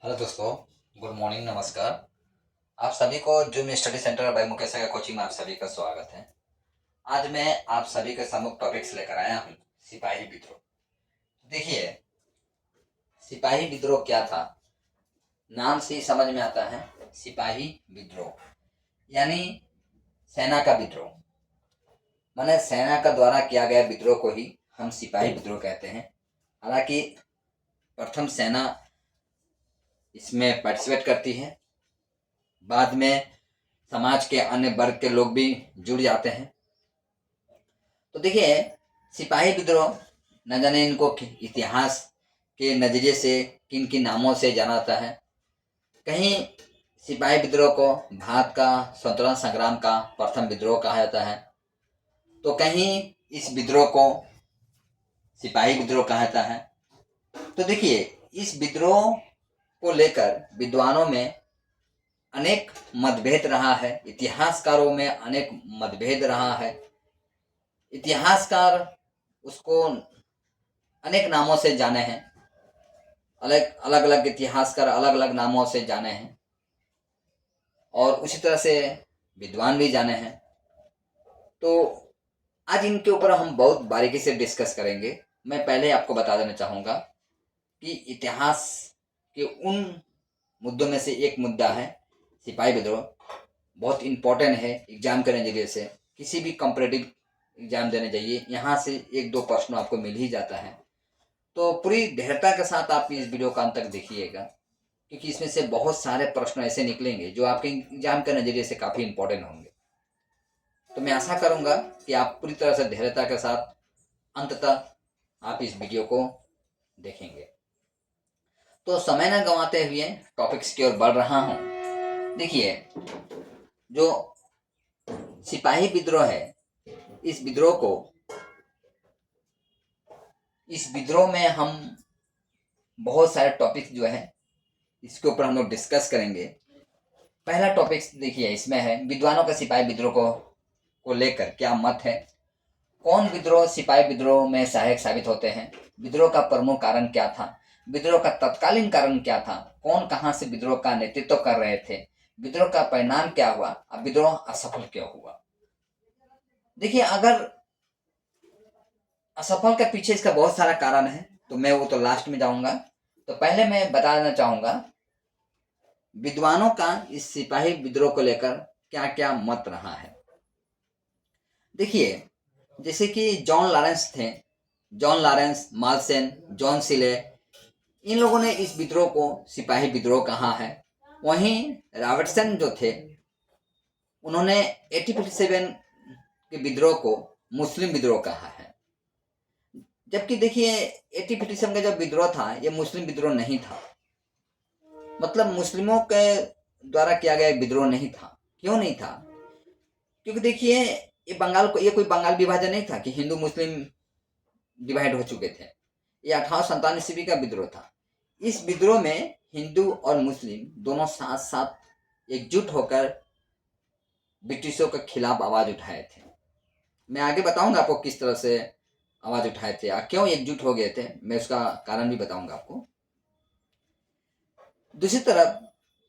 Hello दोस्तों। Good morning, नमस्कार। आप सभी को zoom study centre by Mukesh का कोचिंग में आप सभी का स्वागत है। आज मैं आप सभी के सम्मुख टॉपिक्स लेकर आया हूँ, सिपाही विद्रोह। देखिए, सिपाही विद्रोह क्या था, नाम से ही समझ में आता है। सिपाही विद्रोह यानी सेना का विद्रोह, माने सेना का द्वारा किया गया विद्रोह को ही हम सिपाही विद्रोह कहते हैं। हालांकि प्रथम सेना इसमें पार्टिसिपेट करती है, बाद में समाज के अन्य वर्ग के लोग भी जुड़ जाते हैं। तो देखिए, सिपाही विद्रोह न जाने इनको इतिहास के नजरिए से किन किन नामों से जाना जाता है। कहीं सिपाही विद्रोह को भारत का स्वतंत्रता संग्राम का प्रथम विद्रोह कहा जाता है, तो कहीं इस विद्रोह को सिपाही विद्रोह कहा जाता है। तो देखिए, इस विद्रोह को लेकर विद्वानों में अनेक मतभेद रहा है, इतिहासकारों में अनेक मतभेद रहा है। इतिहासकार उसको अनेक नामों से जाने हैं, अलग अलग अलग इतिहासकार अलग अलग नामों से जाने हैं, और उसी तरह से विद्वान भी जाने हैं। तो आज इनके ऊपर हम बहुत बारीकी से डिस्कस करेंगे। मैं पहले आपको बता देना चाहूँगा कि इतिहास के उन मुद्दों में से एक मुद्दा है सिपाही विद्रोह। बहुत इम्पोर्टेंट है एग्जाम के नज़रिए से, किसी भी कॉम्पिटिटिव एग्जाम देने जाइए, यहाँ से एक दो प्रश्न आपको मिल ही जाता है। तो पूरी दृढ़ता के साथ आप इस वीडियो का अंत तक देखिएगा, क्योंकि इसमें से बहुत सारे प्रश्न ऐसे निकलेंगे जो आपके एग्जाम के नज़रिए से काफ़ी इंपॉर्टेंट होंगे। तो मैं आशा करूँगा कि आप पूरी तरह से धैर्यता के साथ अंत तक आप इस वीडियो को देखेंगे। तो समय न गंवाते हुए टॉपिक्स की ओर बढ़ रहा हूँ। देखिए, जो सिपाही विद्रोह है, इस विद्रोह में हम बहुत सारे टॉपिक्स जो है इसके ऊपर हम लोग डिस्कस करेंगे। पहला टॉपिक देखिए, इसमें है विद्वानों का सिपाही विद्रोह को लेकर क्या मत है। कौन विद्रोह सिपाही विद्रोह में सहायक साबित होते हैं, विद्रोह का प्रमुख कारण क्या था, विद्रोह का तत्कालीन कारण क्या था, कौन कहां से विद्रोह का नेतृत्व कर रहे थे, विद्रोह का परिणाम क्या हुआ, अब विद्रोह असफल क्यों हुआ। देखिए, अगर असफल के पीछे इसका बहुत सारा कारण है, तो मैं वो तो लास्ट में जाऊंगा। तो पहले मैं बता देना चाहूंगा विद्वानों का इस सिपाही विद्रोह को लेकर क्या क्या मत रहा है। देखिए, जैसे कि जॉन लॉरेंस थे, जॉन लॉरेंस, मालसेन, जॉन सिले, इन लोगों ने इस विद्रोह को सिपाही विद्रोह कहा है। वहीं रॉबर्टसन जो थे, उन्होंने 1857 के विद्रोह को मुस्लिम विद्रोह कहा है। जबकि देखिए, 1857 का जो विद्रोह था ये मुस्लिम विद्रोह नहीं था, मतलब मुस्लिमों के द्वारा किया गया विद्रोह नहीं था। क्यों नहीं था? क्योंकि देखिए, ये कोई बंगाल विभाजन नहीं था कि हिंदू मुस्लिम डिवाइड हो चुके थे। ये 1857 ईस्वी का विद्रोह था। इस विद्रोह में हिंदू और मुस्लिम दोनों साथ साथ एकजुट होकर ब्रिटिशों के खिलाफ आवाज उठाए थे। मैं आगे बताऊंगा आपको किस तरह से आवाज उठाए थे, क्यों एकजुट हो गए थे, मैं उसका कारण भी बताऊंगा आपको। दूसरी तरफ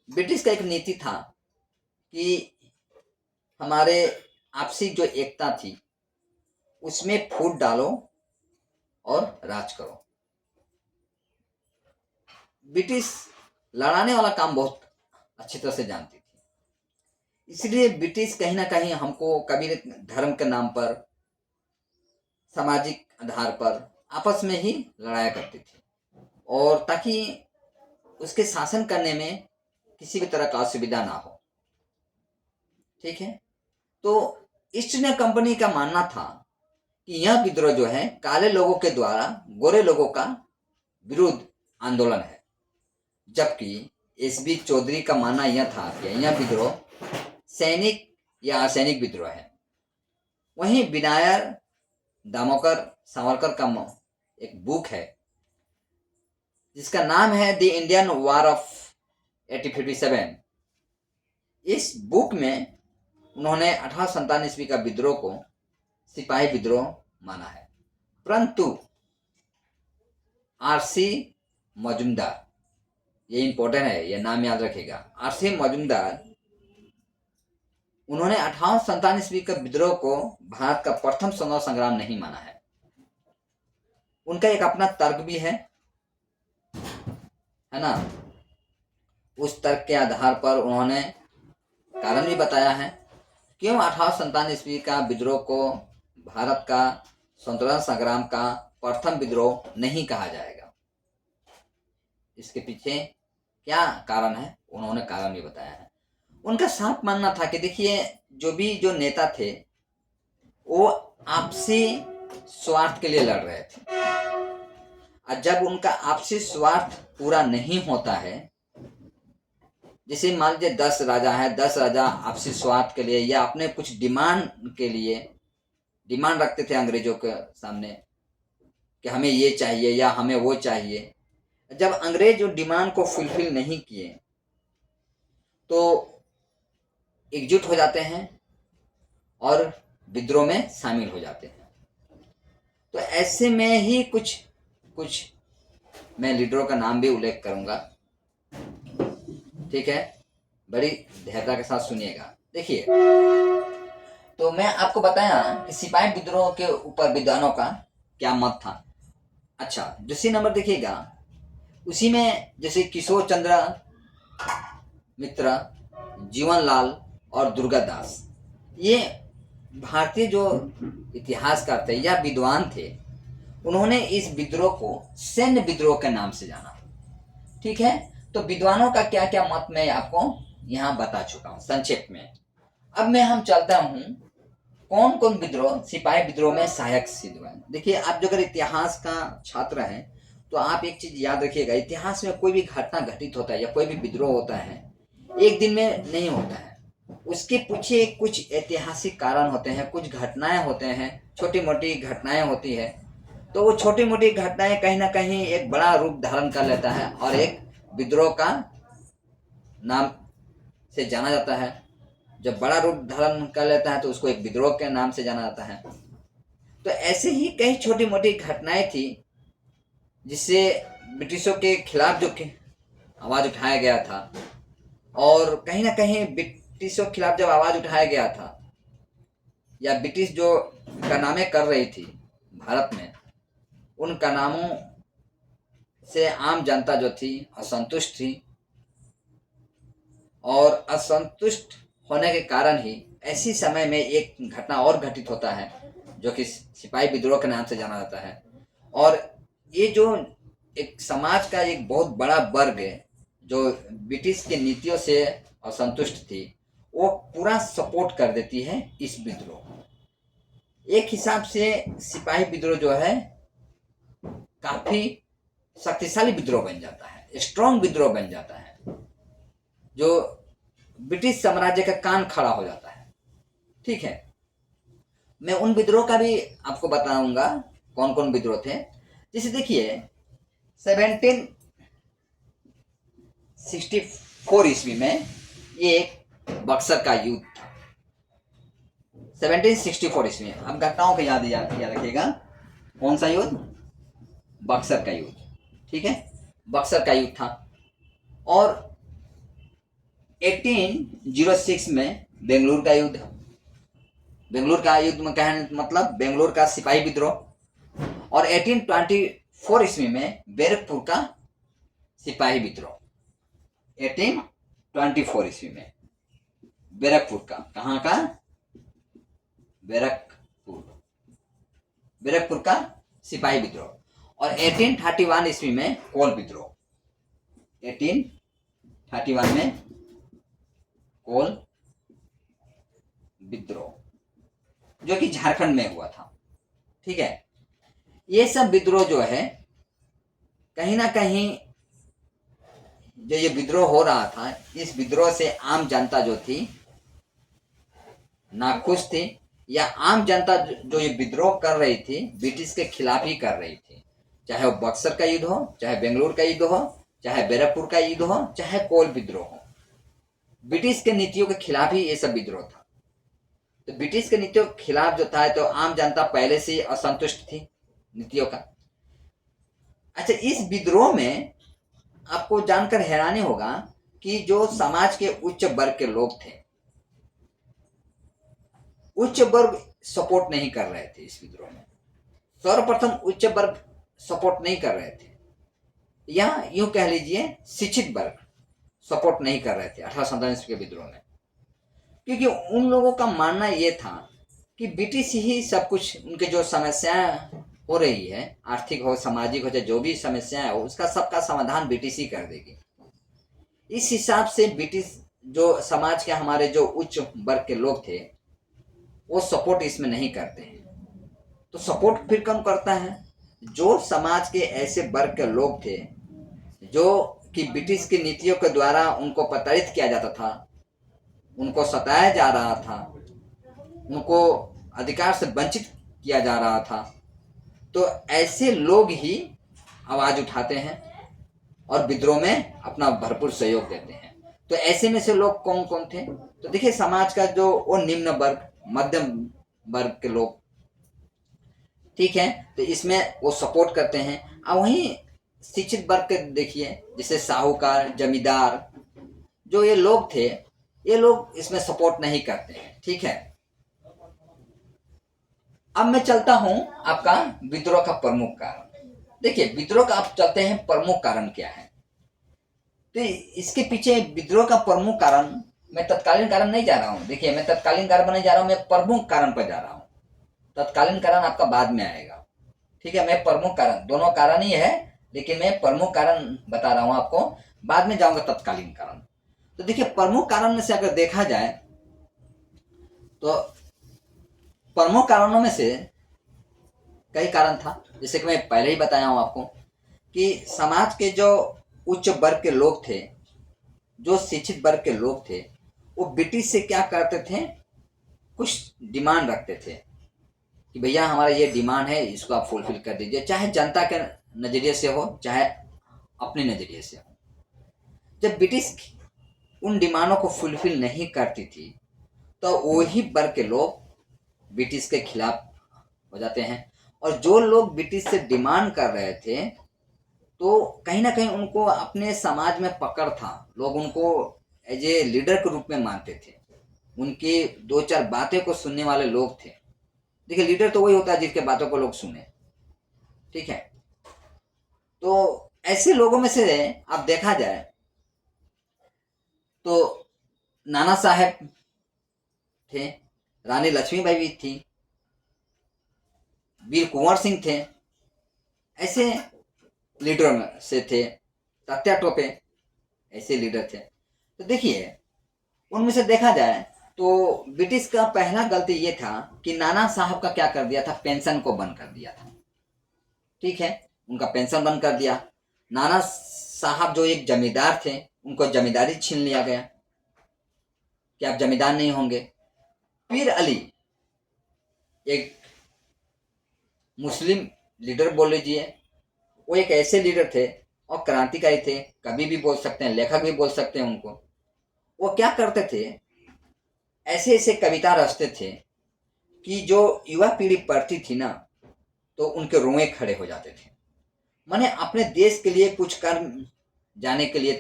ब्रिटिश का एक नीति था कि हमारे आपसी जो एकता थी उसमें फूट डालो और राज करो। ब्रिटिश लड़ाने वाला काम बहुत अच्छी तरह से जानती थी, इसलिए ब्रिटिश कहीं ना कहीं हमको कभी धर्म के नाम पर, सामाजिक आधार पर आपस में ही लड़ाया करती थी, और ताकि उसके शासन करने में किसी भी तरह का असुविधा ना हो। ठीक है, तो ईस्ट इंडिया कंपनी का मानना था कि यह विद्रोह जो है काले लोगों के द्वारा गोरे लोगों का विरुद्ध आंदोलन है, जबकि एसबी चौधरी का मानना यह था कि यह विद्रोह सैनिक या असैनिक विद्रोह है। वहीं विनायर दामोदर सावरकर का एक बुक है जिसका नाम है द इंडियन वॉर ऑफ 1857। इस बुक में उन्होंने 1857 ईस्वी का विद्रोह को सिपाही विद्रोह माना है, परंतु आरसी मजुमदार ये इंपॉर्टेंट है, ये नाम याद रखिएगा। RC मजूमदार, उन्होंने 1857 ईस्वी के विद्रोह को भारत का प्रथम स्वतंत्रता संग्राम नहीं माना है। उनका एक अपना तर्क भी है ना। उस तर्क के आधार पर उन्होंने कारण भी बताया है क्यों 1857 ईस्वी का विद्रोह को भारत का स्वतंत्रता संग्राम का प्रथम विद्रोह नहीं कहा जाएगा। इसके पीछे क्या कारण है, उन्होंने कारण भी बताया है। उनका साफ मानना था कि देखिए, जो नेता थे वो आपसी स्वार्थ के लिए लड़ रहे थे, और जब उनका आपसी स्वार्थ पूरा नहीं होता है, जैसे मान लीजिए 10 राजा है, 10 राजा आपसी स्वार्थ के लिए या अपने कुछ डिमांड के लिए डिमांड रखते थे अंग्रेजों के सामने कि हमें ये चाहिए या हमें वो चाहिए। जब अंग्रेज जो डिमांड को फुलफिल नहीं किए तो एकजुट हो जाते हैं और विद्रोह में शामिल हो जाते हैं। तो ऐसे में ही कुछ मैं लीडरों का नाम भी उल्लेख करूंगा, ठीक है, बड़ी धैर्यता के साथ सुनिएगा। देखिए, तो मैं आपको बताया कि सिपाही विद्रोह के ऊपर विद्वानों का क्या मत था। अच्छा, दूसरी नंबर देखिएगा, उसी में जैसे किशोर चंद्र मित्र, जीवनलाल और दुर्गादास, ये भारतीय जो इतिहासकार थे या विद्वान थे, उन्होंने इस विद्रोह को सैन्य विद्रोह के नाम से जाना, ठीक है। तो विद्वानों का क्या क्या मत मैं आपको यहाँ बता चुका हूँ संक्षेप में। अब हम चलता हूँ कौन कौन विद्रोह सिपाही विद्रोह में सहायक सिद्ध हुए। देखिए, आप जो अगर इतिहास का छात्र हैं तो आप एक चीज याद रखिएगा, इतिहास में कोई भी घटना घटित होता है या कोई भी विद्रोह होता है एक दिन में नहीं होता है, उसके पीछे कुछ ऐतिहासिक कारण होते हैं, कुछ घटनाएं होते हैं, छोटी मोटी घटनाएं होती है। तो वो छोटी मोटी घटनाएं कहीं ना कहीं एक बड़ा रूप धारण कर लेता है और एक विद्रोह का नाम से जाना जाता है। जब बड़ा रूप धारण कर लेता है तो उसको एक विद्रोह के नाम से जाना जाता है। तो ऐसे ही कई छोटी मोटी घटनाएं थी जिससे ब्रिटिशों के खिलाफ जो आवाज उठाया गया था, और कहीं ना कहीं ब्रिटिशों के खिलाफ जब आवाज उठाया गया था या ब्रिटिश जो कारनामे कर रही थी भारत में, उन कारनामों से आम जनता जो थी असंतुष्ट थी, और असंतुष्ट होने के कारण ही ऐसी समय में एक घटना और घटित होता है जो कि सिपाही विद्रोह के नाम से जाना जाता है। और ये जो एक समाज का एक बहुत बड़ा वर्ग है जो ब्रिटिश की नीतियों से असंतुष्ट थी, वो पूरा सपोर्ट कर देती है इस विद्रोह को। एक हिसाब से सिपाही विद्रोह जो है काफी शक्तिशाली विद्रोह बन जाता है, स्ट्रॉन्ग विद्रोह बन जाता है, जो ब्रिटिश साम्राज्य का कान खड़ा हो जाता है, ठीक है। मैं उन विद्रोह का भी आपको बताऊंगा कौन कौन विद्रोह थे। जैसे देखिए, 1764 ईस्वी में ये एक बक्सर का युद्ध था। 1764 ईस्वी में, अब घटनाओं को याद रखिएगा। कौन सा युद्ध? बक्सर का युद्ध, ठीक है, बक्सर का युद्ध था। और 1806 में बेंगलुरु का युद्ध। बेंगलुरु का युद्ध में कहने मतलब बेंगलुरु का सिपाही विद्रोह। और 1824 ईस्वी में बैरकपुर का सिपाही विद्रोह। 1824 ईस्वी में बैरकपुर का, कहाँ का? बैरकपुर का सिपाही विद्रोह। और 1831 ईस्वी में कोल विद्रोह। 1831 में कोल विद्रोह जो कि झारखंड में हुआ था, ठीक है। ये सब विद्रोह जो है कहीं ना कहीं जो ये विद्रोह हो रहा था, इस विद्रोह से आम जनता जो थी नाखुश थी, या आम जनता जो ये विद्रोह कर रही थी ब्रिटिश के खिलाफ ही कर रही थी। चाहे वो बक्सर का युद्ध हो, चाहे बेंगलुरु का युद्ध हो, चाहे बैरकपुर का युद्ध हो, चाहे कोल विद्रोह हो, ब्रिटिश के नीतियों के खिलाफ ही ये सब विद्रोह था। तो ब्रिटिश के नीतियों के खिलाफ जो था, तो आम जनता पहले से असंतुष्ट थी नीतियों का। अच्छा, इस विद्रोह में आपको जानकर हैरानी होगा कि जो समाज के उच्च वर्ग के लोग थे, उच्च वर्ग सपोर्ट नहीं कर रहे थे इस विद्रोह में। सर्वप्रथम उच्च वर्ग सपोर्ट नहीं कर रहे थे, या यूं कह लीजिए शिक्षित वर्ग सपोर्ट नहीं कर रहे थे 1847 के विद्रोह में, क्योंकि उन लोगों का मानना यह था कि ब्रिटिश ही सब कुछ, उनके जो समस्याएं हो रही है, आर्थिक हो, सामाजिक हो, चाहे जो भी समस्याएं हो, उसका सबका समाधान ब्रिटिश ही कर देगी। इस हिसाब से ब्रिटिश जो समाज के हमारे जो उच्च वर्ग के लोग थे वो सपोर्ट इसमें नहीं करते हैं। तो सपोर्ट फिर कौन करता है? जो समाज के ऐसे वर्ग के लोग थे जो कि ब्रिटिश की नीतियों के द्वारा उनको प्रताड़ित किया जाता था, उनको सताया जा रहा था, उनको अधिकार से वंचित किया जा रहा था, तो ऐसे लोग ही आवाज उठाते हैं और विद्रोह में अपना भरपूर सहयोग देते हैं। तो ऐसे में से लोग कौन कौन थे? तो देखिए, समाज का जो वो निम्न वर्ग, मध्यम वर्ग के लोग, ठीक है, तो इसमें वो सपोर्ट करते हैं। और वहीं शिक्षित वर्ग के देखिए, जैसे साहूकार, जमींदार, जो ये लोग थे, ये लोग इसमें सपोर्ट नहीं करते हैं। ठीक है, अब मैं चलता हूं आपका विद्रोह का प्रमुख कारण। देखिए, विद्रोह का आप चलते हैं प्रमुख कारण क्या है। तो इसके पीछे विद्रोह का प्रमुख कारण, मैं तत्कालीन कारण नहीं जा रहा हूं। देखिए, मैं तत्कालीन कारण नहीं जा रहा हूं, मैं प्रमुख कारण पर जा रहा हूं। तत्कालीन कारण आपका बाद में आएगा। ठीक है, मैं प्रमुख कारण, दोनों कारण ही है, लेकिन मैं प्रमुख कारण बता रहा हूं आपको, बाद में जाऊंगा तत्कालीन कारण। तो देखिए, प्रमुख कारण में से अगर देखा जाए तो प्रमुख कारणों में से कई कारण था, जैसे कि मैं पहले ही बताया हूं आपको कि समाज के जो उच्च वर्ग के लोग थे, जो शिक्षित वर्ग के लोग थे, वो ब्रिटिश से क्या करते थे, कुछ डिमांड रखते थे कि भैया हमारा ये डिमांड है, इसको आप फुलफिल कर दीजिए, चाहे जनता के नजरिए से हो, चाहे अपने नजरिए से हो। जब ब्रिटिश उन डिमांडों को फुलफिल नहीं करती थी तो वही वर्ग के लोग ब्रिटिश के खिलाफ हो जाते हैं। और जो लोग ब्रिटिश से डिमांड कर रहे थे, तो कहीं ना कहीं उनको अपने समाज में पकड़ था, लोग उनको एज ए लीडर के रूप में मानते थे, उनकी दो चार बातें को सुनने वाले लोग थे। देखिए, लीडर तो वही होता है जिसके बातों को लोग सुने। ठीक है, तो ऐसे लोगों में से आप देखा जाए तो नाना साहेब थे, रानी लक्ष्मीबाई भी थी, वीर कुंवर सिंह थे, ऐसे लीडर में से थे, तात्या टोपे, ऐसे लीडर थे। तो देखिए, उनमें से देखा जाए तो ब्रिटिश का पहला गलती ये था कि नाना साहब का क्या कर दिया था, पेंशन को बंद कर दिया था। ठीक है, उनका पेंशन बंद कर दिया। नाना साहब जो एक जमींदार थे, उनको जमींदारी छीन लिया गया कि आप जमींदार नहीं होंगे। पीर अली एक मुस्लिम लीडर बोल लीजिए, वो एक ऐसे लीडर थे और क्रांतिकारी थे, कवि भी बोल सकते हैं, लेखक भी बोल सकते हैं उनको। वो क्या करते थे, ऐसे ऐसे कविता रचते थे कि जो युवा पीढ़ी पढ़ती थी ना, तो उनके रोए खड़े हो जाते थे। माने अपने देश के लिए कुछ कर जाने के लिए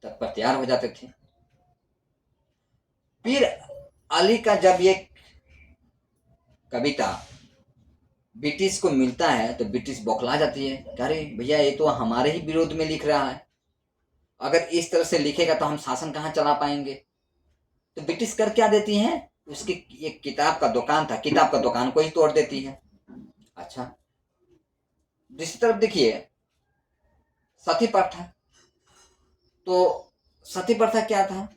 तत्पर तैयार हो जाते थे। पीर अली का जब ये कविता ब्रिटिश को मिलता है तो ब्रिटिश बौखला जाती है, अरे भैया ये तो हमारे ही विरोध में लिख रहा है, अगर इस तरह से लिखेगा तो हम शासन कहाँ चला पाएंगे। तो ब्रिटिश कर क्या देती है, उसकी एक किताब का दुकान था, किताब का दुकान को ही तोड़ देती है। अच्छा, दूसरी तरफ देखिए सती प्रथा। तो सती प्रथा क्या था,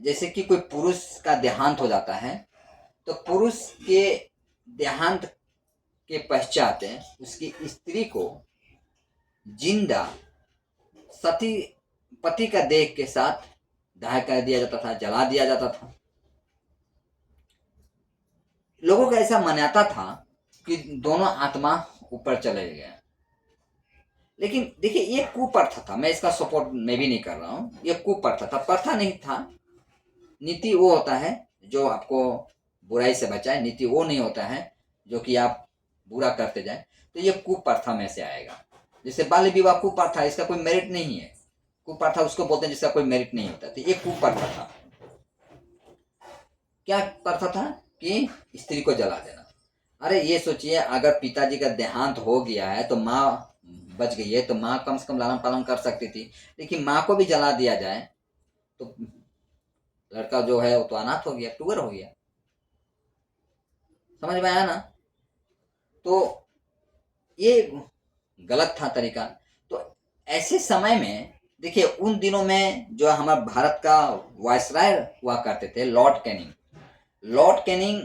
जैसे कि कोई पुरुष का देहांत हो जाता है तो पुरुष के देहांत के पश्चात उसकी स्त्री को जिंदा सती पति का देह के साथ दाह कर दिया जाता था, जला दिया जाता था। लोगों का ऐसा मान्यता था कि दोनों आत्मा ऊपर चले गए। लेकिन देखिए, ये कुप्रथा था, मैं इसका सपोर्ट मैं भी नहीं कर रहा हूं, ये कुप्रथा था, प्रथा नहीं था। नीति वो होता है जो आपको बुराई से बचाए, नीति वो नहीं होता है जो कि आप बुरा करते जाए। तो ये कुप्रथा में से आएगा। जैसे बाल्य विवाह कुप्रथा, इसका कोई मेरिट नहीं है। कुप्रथा उसको बोलते हैं जिसका कोई मेरिट नहीं होता। तो ये कुप्रथा था। क्या प्रथा था कि स्त्री को जला देना। अरे ये सोचिए, अगर पिताजी का देहांत हो गया है तो माँ बच गई है, तो माँ कम से कम लालन पालन कर सकती थी। लेकिन माँ को भी जला दिया जाए तो लड़का जो है वो तो अनाथ हो गया, टूअर हो गया। समझ में आया ना? तो ये गलत था तरीका। तो ऐसे समय में देखिए, उन दिनों में जो हमारे भारत का वायसराय हुआ करते थे, लॉर्ड कैनिंग। लॉर्ड कैनिंग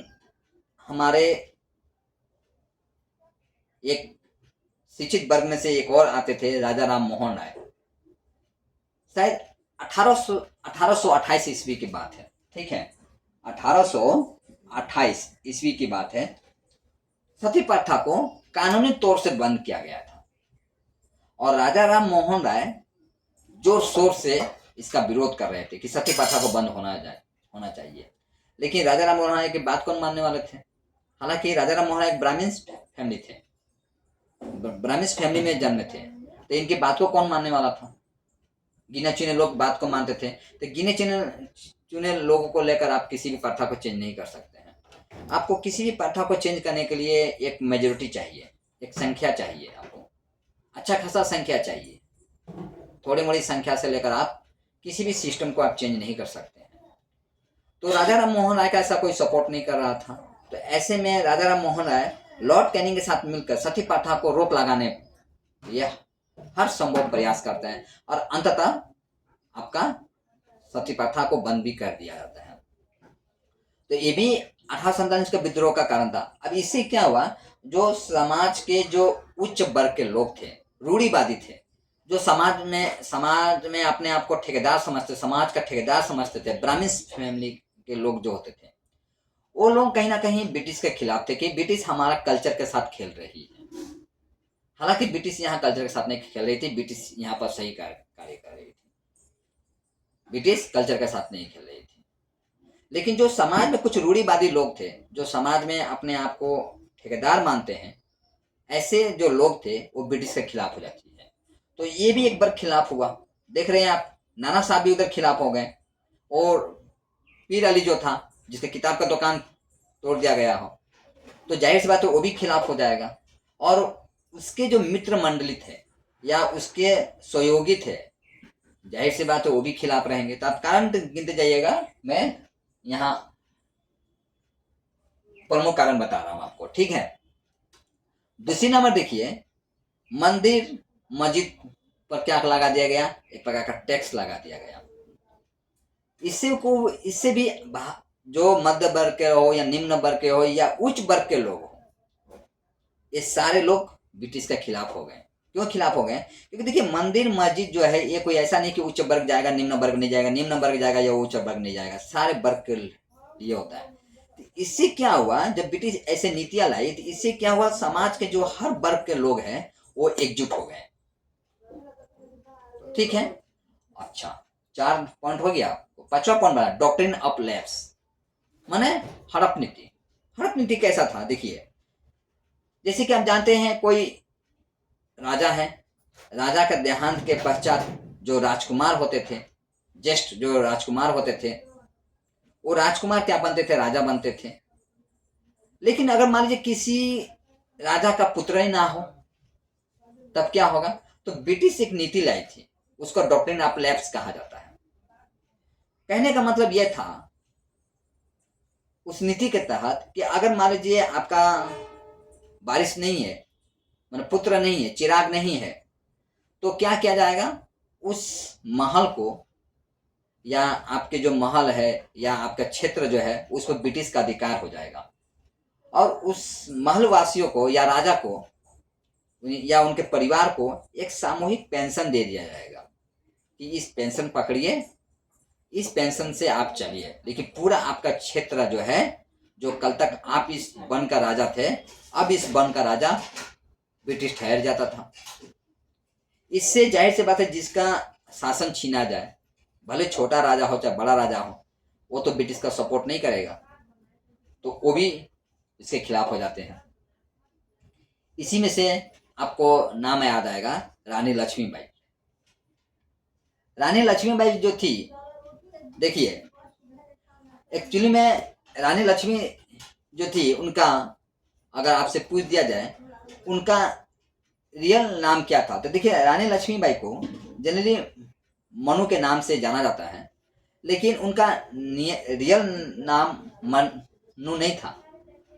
हमारे एक शिक्षित वर्ग में से एक और आते थे, राजा राम मोहन राय। शायद 1828 ईस्वी की बात है, ठीक है, 1828 ईस्वी की बात है। सती प्रथा को कानूनी तौर से बंद किया गया था और राजा राम मोहन राय जोर शोर से इसका विरोध कर रहे थे कि सती प्रथा को बंद होना चाहिए। लेकिन राजा राम मोहन राय की बात कौन मानने वाले थे? हालांकि राजा राम मोहन राय एक ब्राह्मण फैमिली थे, ब्राह्मण फैमिली में जन्मे थे, तो इनकी बात को कौन मानने वाला था? गिने चुने लोग बात को मानते थे। तो गिने चुने लोगों को लेकर आप किसी भी प्रथा को चेंज नहीं कर सकते हैं। आपको किसी भी प्रथा को चेंज करने के लिए एक मेजोरिटी चाहिए, एक संख्या चाहिए, आपको अच्छा खासा संख्या चाहिए। थोड़ी मोड़ी संख्या से लेकर आप किसी भी सिस्टम को आप चेंज नहीं कर सकते हैं। तो राजा राम मोहन राय का ऐसा कोई सपोर्ट नहीं कर रहा था। तो ऐसे में राजा राम मोहन राय लॉर्ड कैनिंग के साथ मिलकर सती प्रथा को रोक लगाने यह हर संभव प्रयास करते हैं और अंततः आपका सती प्रथा को बंद भी कर दिया जाता है। तो ये भी 1847 का विद्रोह का कारण था। अब इससे क्या हुआ, जो समाज के जो उच्च वर्ग के लोग थे, रूढ़िवादी थे, जो समाज में अपने आप को ठेकेदार समझते, समाज का ठेकेदार समझते थे, ब्राह्मण फैमिली के लोग जो होते थे, वो लोग कहीं ना कहीं ब्रिटिश के खिलाफ थे कि ब्रिटिश हमारा कल्चर के साथ खेल रही है। हालांकि ब्रिटिश यहाँ कल्चर के साथ नहीं खेल रही थी, ब्रिटिश यहाँ पर सही कार्य कर रही थी, ब्रिटिश कल्चर के साथ नहीं खेल रही थी। लेकिन जो समाज में कुछ रूढ़िवादी लोग थे, जो समाज में अपने आप को ठेकेदार मानते हैं, ऐसे जो लोग थे वो ब्रिटिश के खिलाफ हो जाती है। तो ये भी एक बार खिलाफ हुआ। देख रहे हैं आप, नाना साहब भी उधर खिलाफ हो गए और पीर अली जो था, जिसके किताब का दुकान तोड़ दिया गया हो, तो जाहिर सी बात है वो भी खिलाफ हो जाएगा। और उसके जो मित्र मंडली थे या उसके सहयोगी थे, जाहिर सी बात है वो भी खिलाफ रहेंगे। तो आप कारण गिनते जाइएगा, मैं यहाँ प्रमुख कारण बता रहा हूं आपको, ठीक है। दूसरी नंबर देखिए, मंदिर मस्जिद पर क्या लगा दिया गया? एक प्रकार का टैक्स लगा दिया गया। इससे भी जो मध्य वर्ग के हो या निम्न वर्ग के हो या उच्च वर्ग के लोग हो, ये सारे लोग ब्रिटिश के खिलाफ हो गए। क्यों खिलाफ हो गए? क्योंकि देखिए, मंदिर मस्जिद जो है ये कोई ऐसा नहीं कि उच्च वर्ग जाएगा निम्न वर्ग नहीं जाएगा, निम्न वर्ग जाएगा या उच्च वर्ग नहीं जाएगा, सारे वर्ग के लिए होता है। तो इससे क्या हुआ, जब ब्रिटिश ऐसे नीतियां लाई तो इससे क्या हुआ, समाज के जो हर वर्ग के लोग हैं वो एकजुट हो गए, ठीक है। अच्छा, 4 पॉइंट हो गया। 5वां पॉइंट बना डॉक्ट्रिन ऑफ लैप्स, माने हड़प नीति। हड़प नीति कैसा था? देखिए, जैसे कि आप जानते हैं, कोई राजा है, राजा के देहांत के पश्चात जो राजकुमार होते थे, ज्येष्ठ जो राजकुमार होते थे, वो राजकुमार क्या बनते थे? राजा बनते थे। लेकिन अगर मान लीजिए किसी राजा का पुत्र ही ना हो, तब क्या होगा? तो ब्रिटिश एक नीति लाई थी, उसको डॉक्ट्रिन ऑफ लैप्स कहा जाता है। कहने का मतलब यह था, उस नीति के तहत कि अगर मान लीजिए आपका बारिश नहीं है, मतलब पुत्र नहीं है, चिराग नहीं है, तो क्या किया जाएगा? उस महल को या आपके जो महल है या आपका क्षेत्र जो है उस पर ब्रिटिश का अधिकार हो जाएगा और उस महल वासियों को या राजा को या उनके परिवार को एक सामूहिक पेंशन दे दिया जाएगा कि इस पेंशन पकड़िए, इस पेंशन से आप चलिए, लेकिन पूरा आपका क्षेत्र जो है, जो कल तक आप इस वन का राजा थे, अब इस वन का राजा ब्रिटिश ठहर जाता था। इससे जाहिर सी बात है, जिसका शासन छीना जाए, भले छोटा राजा हो चाहे बड़ा राजा हो, वो तो ब्रिटिश का सपोर्ट नहीं करेगा, तो वो भी इसके खिलाफ हो जाते हैं। इसी में से आपको नाम याद आएगा रानी लक्ष्मीबाई। रानी लक्ष्मीबाई जो थी, देखिए एक्चुअली में रानी लक्ष्मी जो थी, उनका अगर आपसे पूछ दिया जाए उनका रियल नाम क्या था, तो देखिए रानी लक्ष्मीबाई को जनरली मनु के नाम से जाना जाता है, लेकिन उनका रियल नाम मनु नहीं था,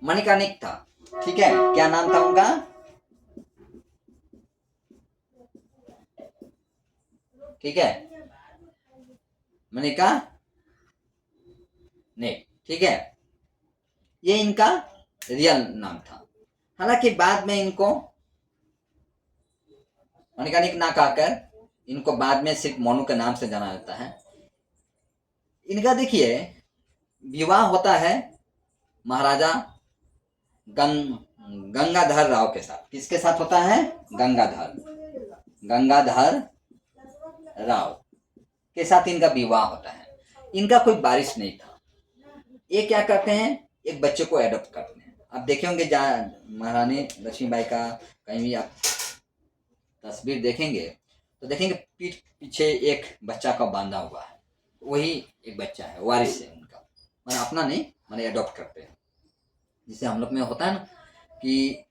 मणिकर्णिका था। ठीक है, क्या नाम था उनका? ठीक है, मणिका नहीं, ठीक है, ये इनका रियल नाम था। हालांकि बाद में इनको मणिकर्णिका ना कहकर इनको बाद में सिर्फ मोनू के नाम से जाना जाता है। इनका देखिए विवाह होता है महाराजा गंगाधर राव के साथ। किसके साथ होता है? गंगाधर राव के साथ इनका विवाह होता है। इनका कोई वारिस नहीं था। ये क्या करते हैं, एक बच्चे को एडॉप्ट करते हैं। आप देखे होंगे जहाँ महारानी लक्ष्मीबाई का कहीं भी आप तस्वीर देखेंगे तो देखेंगे पीठ पीछे एक बच्चा का बांधा हुआ है, वही एक बच्चा है, वारिस है उनका, मैंने अपना नहीं, मैंने एडॉप्ट करते हैं। जिसे हम लोग में होता है ना कि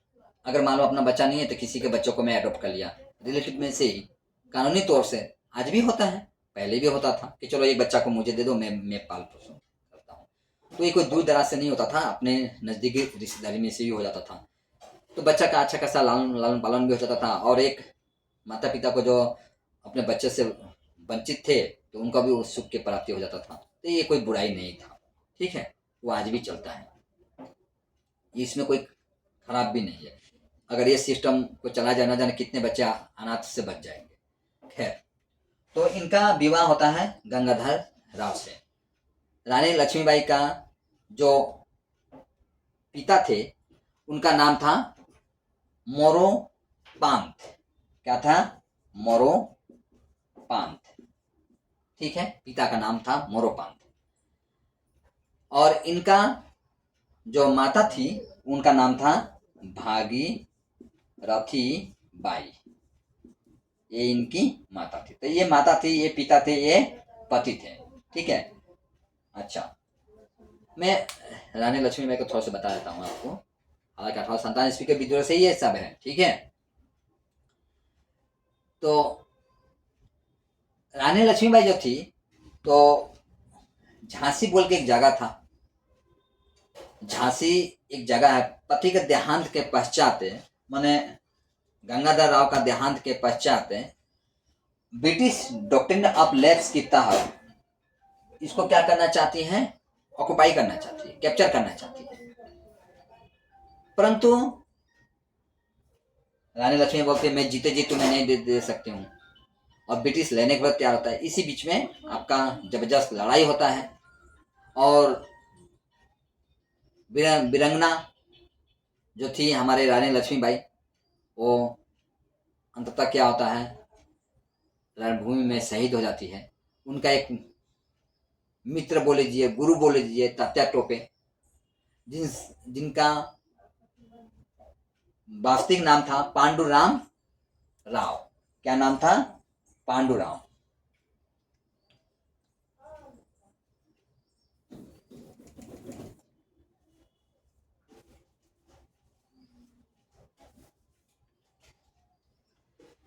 अगर मान लो अपना बच्चा नहीं है तो किसी के बच्चों को मैं एडॉप्ट कर लिया, रिलेटिव में से ही, कानूनी तौर से आज भी होता है, पहले भी होता था कि चलो एक बच्चा को मुझे दे दो, मैं पाल पोषण करता हूँ। तो ये कोई दूर दराज से नहीं होता था, अपने नज़दीकी रिश्तेदारी में से ही हो जाता था। तो बच्चा का अच्छा खासा लालन पालन भी हो जाता था, और एक माता पिता को जो अपने बच्चे से वंचित थे तो उनका भी उस सुख की प्राप्ति हो जाता था। तो ये कोई बुराई नहीं था, ठीक है, वो आज भी चलता है, इसमें कोई खराब भी नहीं है। अगर ये सिस्टम को चला जाए, ना जाने कितने बच्चे अनाथ से बच जाएंगे। खैर, तो इनका विवाह होता है गंगाधर राव से। रानी लक्ष्मीबाई का जो पिता थे उनका नाम था मोरोपंत। क्या था? मोरोपंत। ठीक है, पिता का नाम था मोरोपंत। और इनका जो माता थी उनका नाम था भागीरथी बाई। ये इनकी माता थी। तो ये माता थी, ये पिता थे, ये पति थे। ठीक है, अच्छा, मैं रानी लक्ष्मीबाई को थोड़ा सा बता देता हूँ आपको। हालांकि 1857 ईस्वी के विद्रोह से ये सब है। ठीक है, तो रानी लक्ष्मीबाई जो थी, तो झांसी बोल के एक जगह था, झांसी एक जगह है। पति के देहांत के पश्चात, माने गंगाधर राव का देहांत के पश्चात, ब्रिटिश डॉक्ट्रिन ऑफ लैप्स के तहत इसको क्या करना चाहती हैं? ऑक्युपाई करना चाहती है, कैप्चर करना चाहती है। परंतु रानी लक्ष्मी बोलती है मैं जीते जी तुम्हें नहीं दे सकती हूँ, और ब्रिटिश लेने के बाद तैयार होता है। इसी बीच में आपका जबरदस्त लड़ाई होता है, और वीरंगना जो थी हमारे रानी लक्ष्मीबाई, वो अंततः क्या होता है, रणभूमि में शहीद हो जाती है। उनका एक मित्र बोले लीजिए, गुरु बोले लीजिए, तात्या टोपे, जिनका वास्तविक नाम था पांडुराम राव। क्या नाम था? पांडुराम।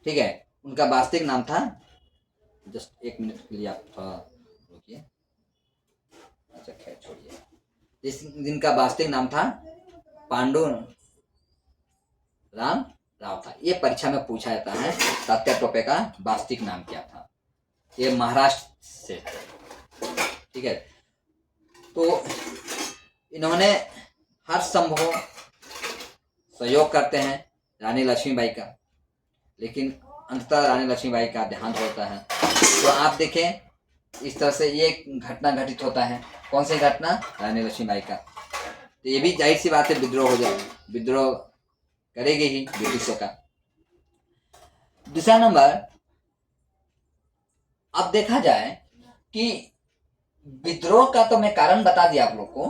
ठीक है, उनका वास्तविक नाम था, जस्ट एक मिनट के लिए आप थोड़ा रुकिए। अच्छा खैर छोड़िए। जिनका वास्तविक नाम था पांडु राम राव था। ये परीक्षा में पूछा जाता है तात्या टोपे का वास्तविक नाम क्या था। ये महाराष्ट्र से, ठीक है। तो इन्होंने हर संभव सहयोग करते हैं रानी लक्ष्मीबाई का, लेकिन अंततः रानी लक्ष्मीबाई का देहांत होता है। तो आप देखें इस तरह से ये घटना घटित होता है। कौन सी घटना? रानी लक्ष्मीबाई का। तो ये भी जाहिर सी बात है विद्रोह हो जाए, विद्रोह करेगी ही ब्रिटिशों का। दूसरा नंबर, अब देखा जाए कि विद्रोह का तो मैं कारण बता दिया आप लोग को।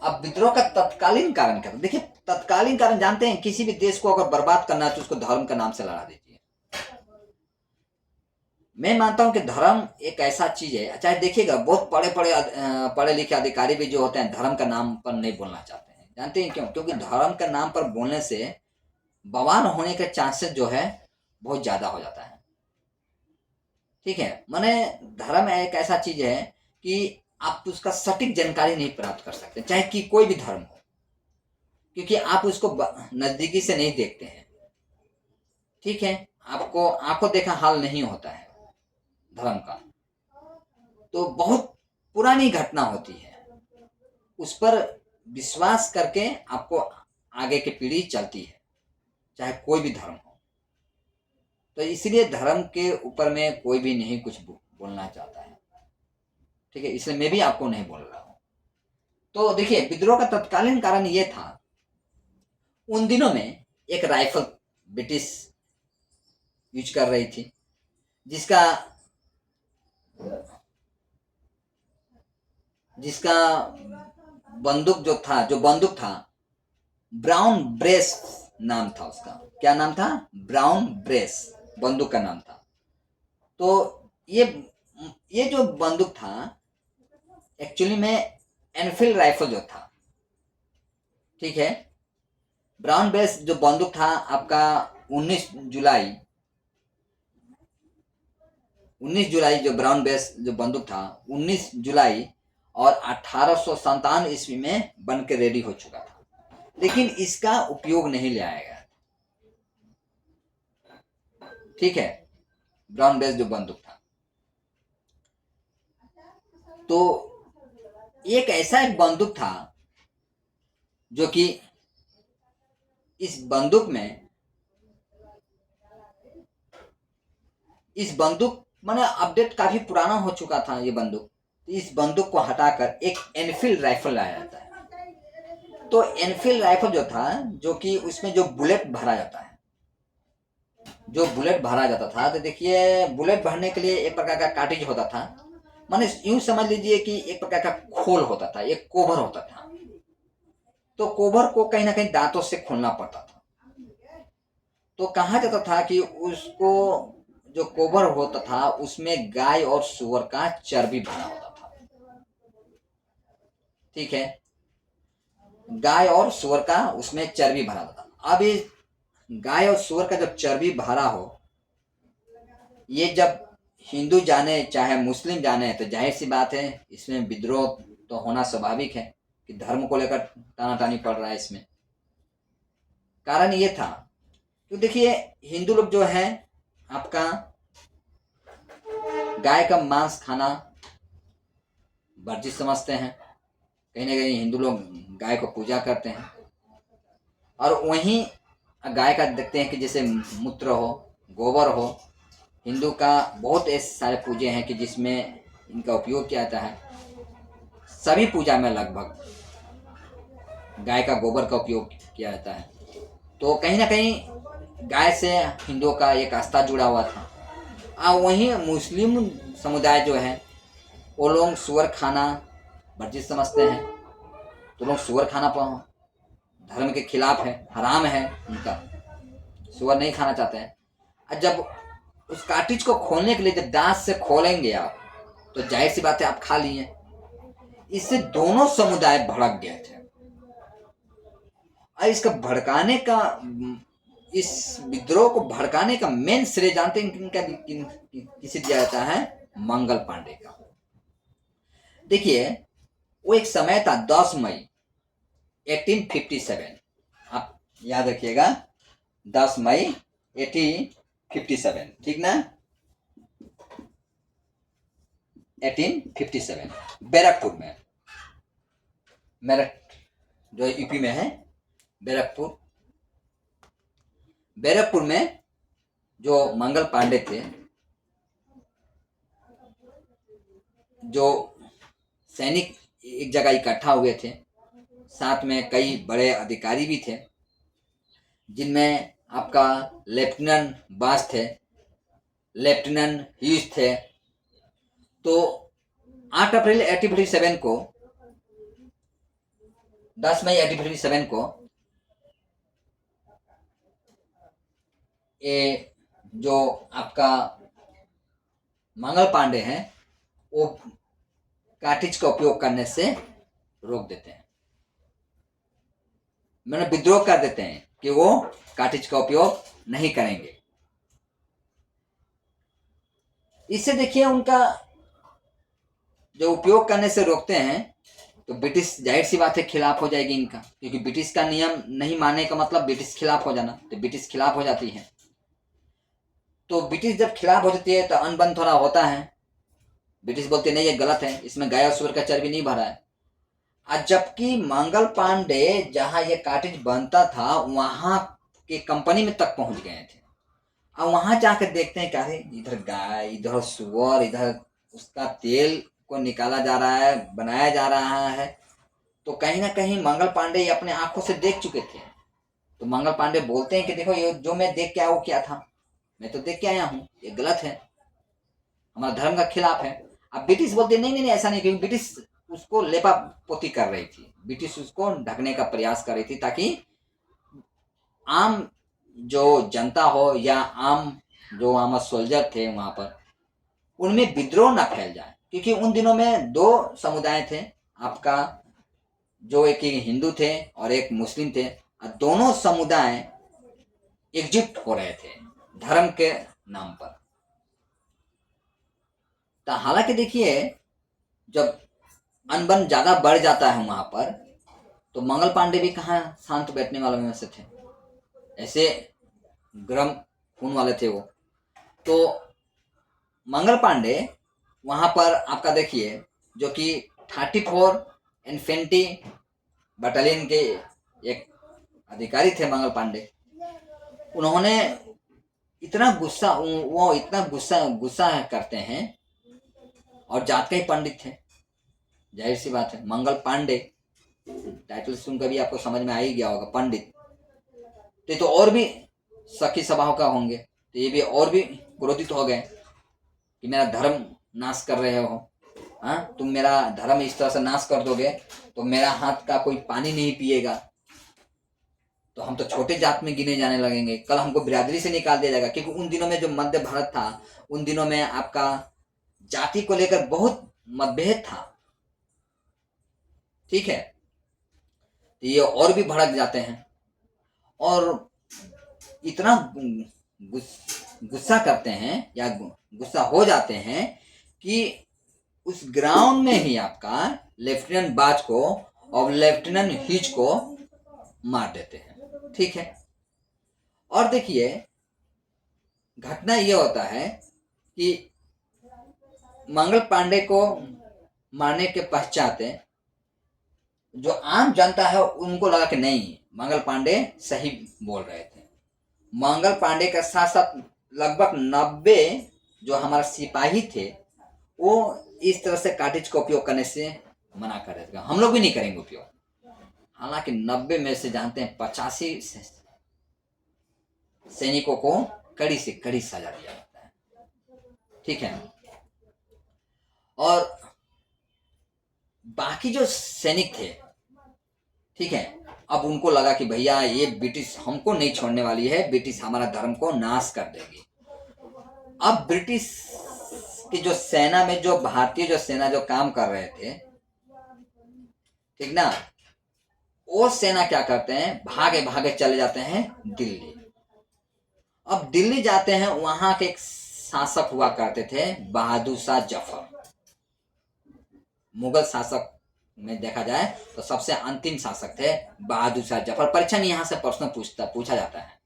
अब विद्रोह का तत्कालीन कारण क्या था? देखिए, तत्कालीन कारण जानते हैं, किसी भी देश को अगर बर्बाद करना है तो उसको धर्म के नाम से लड़ा दीजिए। मैं मानता हूं कि धर्म एक ऐसा चीज है, चाहे देखिएगा बहुत पढ़े लिखे अधिकारी भी जो होते हैं धर्म का नाम पर नहीं बोलना चाहते हैं। जानते हैं क्यों? क्योंकि धर्म का नाम पर बोलने से बवाल होने के चांसेस जो है बहुत ज्यादा हो जाता है। ठीक है, माने धर्म एक ऐसा चीज है कि आप उसका सटीक जानकारी नहीं प्राप्त कर सकते, चाहे कि कोई भी धर्म हो, क्योंकि आप उसको नजदीकी से नहीं देखते हैं। ठीक है, आपको आंखों देखा हाल नहीं होता है धर्म का, तो बहुत पुरानी घटना होती है, उस पर विश्वास करके आपको आगे की पीढ़ी चलती है, चाहे कोई भी धर्म हो। तो इसलिए धर्म के ऊपर में कोई भी नहीं कुछ बोलना चाहता है। ठीक है, इसलिए मैं भी आपको नहीं बोल रहा हूं। तो देखिए, विद्रोह का तत्कालीन कारण ये था, उन दिनों में एक राइफल ब्रिटिश यूज कर रही थी, जिसका जिसका जो बंदूक था ब्राउन ब्रेस नाम था उसका। क्या नाम था? ब्राउन ब्रेस बंदूक का नाम था। तो ये ये जो बंदूक था एक्चुअली में एनफील्ड राइफल जो था, ठीक है, ब्राउन ब्रेस जो बंदूक था आपका 19 जुलाई 19 जुलाई जो ब्राउन बेस जो बंदूक था 19 जुलाई और 1857 ईस्वी में बन के रेडी हो चुका था, लेकिन इसका उपयोग नहीं लाया गया। ठीक है, ब्राउन बेस जो बंदूक था, तो एक ऐसा एक बंदूक था जो कि इस बंदूक माने अपडेट काफी पुराना हो चुका था ये बंदूक। तो इस बंदूक को हटाकर एक एनफील्ड राइफल लाया जाता है। तो एनफील्ड राइफल जो था, जो कि उसमें जो बुलेट भरा जाता है, तो देखिए बुलेट भरने के लिए एक प्रकार का कार्टिज होता था, माने यूं समझ लीजिए कि एक प्रकार का खोल होता था, एक कोभर होता था। तो कोभर को कहीं ना कहीं दांतों से खोलना पड़ता था। तो कहा जाता था कि उसको जो कोभर होता था उसमें गाय और सुअर का चर्बी भरा होता था। ठीक है, गाय और सुअर का उसमें चर्बी भरा होता था। अब ये गाय और सुअर का जब चर्बी भरा हो, ये जब हिंदू जाने चाहे मुस्लिम जाने, तो जाहिर सी बात है इसमें विद्रोह तो होना स्वाभाविक है कि धर्म को लेकर टानाटानी पड़ रहा है। इसमें कारण ये था तो देखिए, हिंदू लोग जो है आपका गाय का मांस खाना वर्जित समझते हैं। कहीं ना कहीं हिंदू लोग गाय को पूजा करते हैं, और वहीं गाय का देखते हैं कि जैसे मूत्र हो, गोबर हो, हिंदू का बहुत ऐसे सारे पूजे हैं कि जिसमें इनका उपयोग किया जाता है। सभी पूजा में लगभग गाय का गोबर का उपयोग किया जाता है। तो कहीं ना कहीं गाय से हिंदुओं का एक आस्था जुड़ा हुआ था। वहीं मुस्लिम समुदाय जो है वो लोग सुअर खाना वर्जित समझते हैं। तो लोग सुअर खाना धर्म के खिलाफ है, हराम है, उनका सुअर नहीं खाना चाहते हैं। और जब उस कार्टिज को खोलने के लिए जब दांत से खोलेंगे आप, तो जाहिर सी बात है आप खा लिए। इससे दोनों समुदाय भड़क गए थे, और इसका भड़काने का, इस विद्रोह को भड़काने का मेन श्रेय जानते हैं किसे दिया जाता है? मंगल पांडे का। देखिए, वो एक समय था 10 मई 1857, आप याद रखिएगा 10 मई 1857, ठीक ना? 1857 बैरकपुर में, मेरठ जो यूपी में है, बैरकपुर में जो मंगल पांडे थे, जो सैनिक एक जगह इकट्ठा हुए थे, साथ में कई बड़े अधिकारी भी थे, जिनमें आपका लेफ्टिनेंट बास थे, लेफ्टिनेंट ह्यूज थे। तो 8 अप्रैल 1857 को, 10 मई 1857 को ये जो आपका मंगल पांडे हैं वो कार्टिज का उपयोग करने से रोक देते हैं, मैंने विद्रोह कर देते हैं कि वो कार्टिज का उपयोग नहीं करेंगे। इससे देखिए उनका जो उपयोग करने से रोकते हैं तो ब्रिटिश जाहिर सी बात है खिलाफ हो जाएगी इनका, क्योंकि ब्रिटिश का नियम नहीं मानने का मतलब ब्रिटिश खिलाफ हो जाना, तो ब्रिटिश खिलाफ हो जाती है। तो ब्रिटिश जब खिलाफ हो जाती है तो अनबन थोड़ा होता है, ब्रिटिश बोलते नहीं ये गलत है, इसमें गाय और सूअर का चर्बी नहीं भरा है। और जबकि मंगल पांडे जहां ये कार्टिज बनता था वहां के कंपनी में तक पहुंच गए थे, और वहां जाकर देखते हैं क्या है, इधर गाय इधर सूअर इधर उसका तेल को निकाला जा रहा है, बनाया जा रहा है। तो कहीं ना कहीं मंगल पांडे ये अपने आंखों से देख चुके थे। तो मंगल पांडे बोलते हैं कि देखो ये जो मैं देख के आया वो क्या था, मैं तो देख के आया हूँ, ये गलत है, हमारा धर्म का खिलाफ है। अब ब्रिटिश बोलते नहीं नहीं नहीं ऐसा नहीं, क्योंकि ब्रिटिश उसको लेपा पोती कर रही थी, ब्रिटिश उसको ढकने का प्रयास कर रही थी ताकि आम जो जनता हो या आम जो आम सोल्जर थे वहां पर उनमें विद्रोह न फैल जाए। क्योंकि उन दिनों में दो समुदाय थे आपका, जो एक हिंदू थे और एक मुस्लिम थे, और दोनों समुदाय एकजुट हो रहे थे धर्म के नाम पर। तो हालांकि देखिए जब अनबन ज्यादा बढ़ जाता है वहां पर, तो मंगल पांडे भी कहाँ शांत बैठने वालों में से थे, ऐसे गर्म खून वाले थे वो। तो मंगल पांडे वहां पर आपका देखिए जो कि 34 इन्फेंट्री बटालियन के एक अधिकारी थे मंगल पांडे, उन्होंने इतना गुस्सा वो इतना गुस्सा करते हैं, और जात के ही पंडित थे, जाहिर सी बात है मंगल पांडे टाइटल सुनकर भी आपको समझ में आ ही गया होगा पंडित। तो और भी सखी स्वभाव का होंगे, तो ये भी और भी क्रोधित हो गए कि मेरा धर्म नाश कर रहे हो, हाँ तुम मेरा धर्म इस तरह से नाश कर दोगे तो मेरा हाथ का कोई पानी नहीं पिएगा, तो हम तो छोटे जात में गिने जाने लगेंगे, कल हमको बिरादरी से निकाल दिया जाएगा। क्योंकि उन दिनों में जो मध्य भारत था उन दिनों में आपका जाति को लेकर बहुत मतभेद था, ठीक है। तो ये और भी भड़क जाते हैं और इतना गुस्सा करते हैं या गुस्सा हो जाते हैं कि उस ग्राउंड में ही आपका लेफ्टिनेंट बाज को और लेफ्टिनेंट हिच को मार देते हैं, ठीक है। और देखिए घटना यह होता है कि मंगल पांडे को मारने के पश्चात जो आम जनता है उनको लगा कि नहीं मंगल पांडे सही बोल रहे थे। मंगल पांडे के साथ साथ लगभग 90 जो हमारा सिपाही थे वो इस तरह से कार्टिज का उपयोग करने से मना कर रहे थे, हम लोग भी नहीं करेंगे उपयोग। हालांकि 90 में से जानते हैं 85 सैनिकों को कड़ी से कड़ी सजा दिया जाता है, ठीक है। और बाकी जो सैनिक थे, ठीक है, अब उनको लगा कि भैया ये ब्रिटिश हमको नहीं छोड़ने वाली है, ब्रिटिश हमारा धर्म को नाश कर देगी। अब ब्रिटिश की जो सेना में जो भारतीय जो सेना जो काम कर रहे थे, ठीक ना, वो सेना क्या करते हैं भागे भागे चले जाते हैं दिल्ली। अब दिल्ली जाते हैं, वहां के एक शासक हुआ करते थे बहादुर शाह जफर। मुगल शासक में देखा जाए तो सबसे अंतिम शासक थे बहादुर शाह जफर। परीक्षा में यहाँ से प्रश्न पूछा जाता है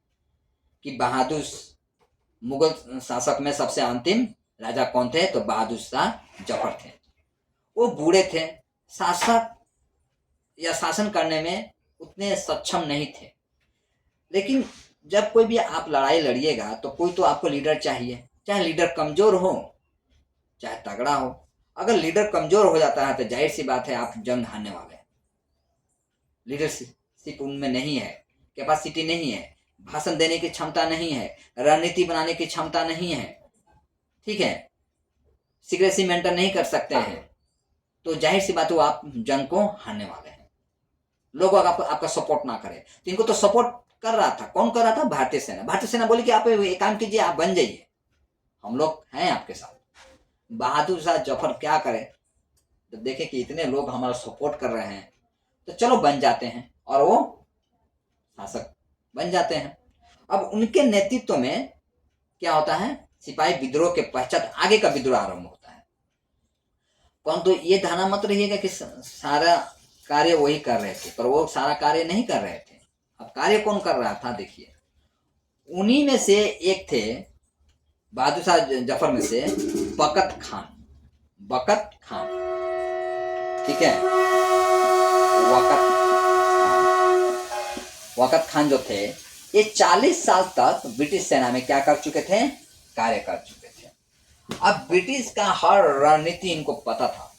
कि बहादुर मुगल शासक में सबसे अंतिम राजा कौन थे, तो बहादुर शाह जफर थे। वो बूढ़े थे, शासक या शासन करने में उतने सक्षम नहीं थे। लेकिन जब कोई भी आप लड़ाई लड़िएगा तो कोई तो आपको लीडर चाहिए, चाहे लीडर कमजोर हो चाहे तगड़ा हो। अगर लीडर कमजोर हो जाता है तो जाहिर सी बात है आप जंग हारने वाले हैं। लीडरशिप उनमें नहीं है, कैपेसिटी नहीं है, भाषण देने की क्षमता नहीं है, रणनीति बनाने की क्षमता नहीं है, ठीक है, सीक्रेसी मेंटेन नहीं कर सकते हैं, तो जाहिर सी बात है आप जंग को हारने वाले हैं। लोग अगर आपका सपोर्ट ना करें, तो इनको तो सपोर्ट कर रहा था, कौन कर रहा था, भारतीय सेना। भारतीय सेना बोली कि आप एक काम कीजिए, आप बन जाइए, हम लोग हैं आपके साथ। बहादुर शाह जफर क्या करे, तो देखे कि इतने लोग हमारा सपोर्ट कर रहे हैं तो चलो बन जाते हैं, और वो शासक बन जाते हैं। अब उनके नेतृत्व में क्या होता है, सिपाही विद्रोह के पश्चात आगे का विद्रोह आरंभ होता है। परंतु ये ध्यान मत रहिएगा कि सारा कार्य वही कर रहे थे, पर वो सारा कार्य नहीं कर रहे थे। अब कार्य कौन कर रहा था, देखिए उन्हीं में से एक थे, बहादुर शाह जफर में से बकत खान। बकत खान, ठीक है, वकत खान। वकत खान जो थे ये 40 साल तक ब्रिटिश सेना में क्या कर चुके थे, कार्य कर चुके थे। अब ब्रिटिश का हर रणनीति इनको पता था।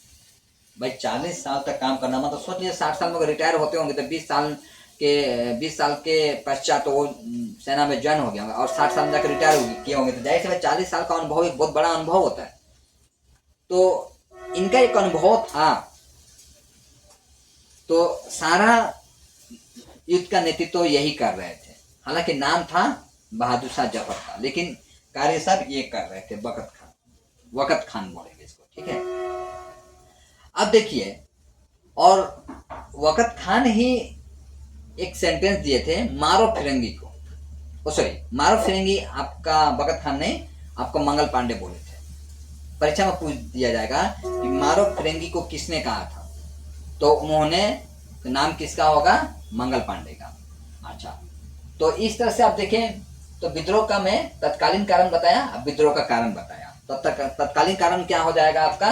भाई 40 साल तक काम करना, मतलब सोच लीजिए 60 साल में अगर रिटायर होते होंगे तो 20 साल के पश्चात तो वो सेना में ज्वाइन हो गया होगा, और 60 साल में जाकर रिटायर किए होंगे, तो जाहिर से 40 साल का अनुभव एक बहुत बड़ा अनुभव होता है। तो इनका एक अनुभव था, तो सारा युद्ध का नेतृत्व यही कर रहे थे। हालांकि नाम था बहादुर शाह जफर का, लेकिन कार्य सब ये कर रहे थे, बकत खान, वकत खान बोलेंगे इसको, ठीक है। अब देखिए, और वकत खान ही एक सेंटेंस दिए थे मारो फिरंगी को, मारो फिरंगी आपका बकत खान ने आपको मंगल पांडे बोले थे। परीक्षा में पूछ दिया जाएगा कि मारो फिरंगी को किसने कहा था, तो उन्होंने, नाम किसका होगा, मंगल पांडे का। अच्छा, तो इस तरह से आप देखें तो विद्रोह का मैं तत्कालीन कारण बताया, अब विद्रोह का कारण बताया, तो तत्कालीन कारण क्या हो जाएगा आपका,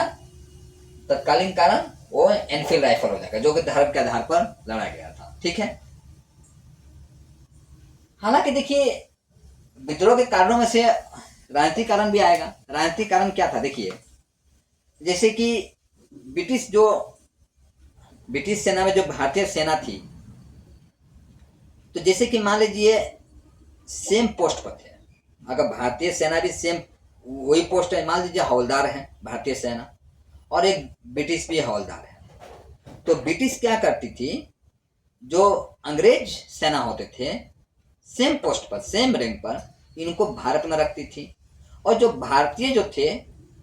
तत्कालीन कारण वो एनफील्ड राइफल हो जाएगा, जो कि धर्म के आधार पर लड़ा गया था, ठीक है। हालांकि देखिए विद्रोह के कारणों में से राजनीतिक कारण भी आएगा। राजनीतिक कारण क्या था, देखिए जैसे कि ब्रिटिश सेना में जो भारतीय सेना थी, तो जैसे कि मान लीजिए सेम पोस्ट पर थे, अगर भारतीय सेना भी सेम वही पोस्ट है, मान लीजिए हवलदार है भारतीय सेना और एक ब्रिटिश भी हवलदार है, तो ब्रिटिश क्या करती थी, जो अंग्रेज सेना होते थे सेम पोस्ट पर सेम रैंक पर, इनको भारत में रखती थी, और जो भारतीय जो थे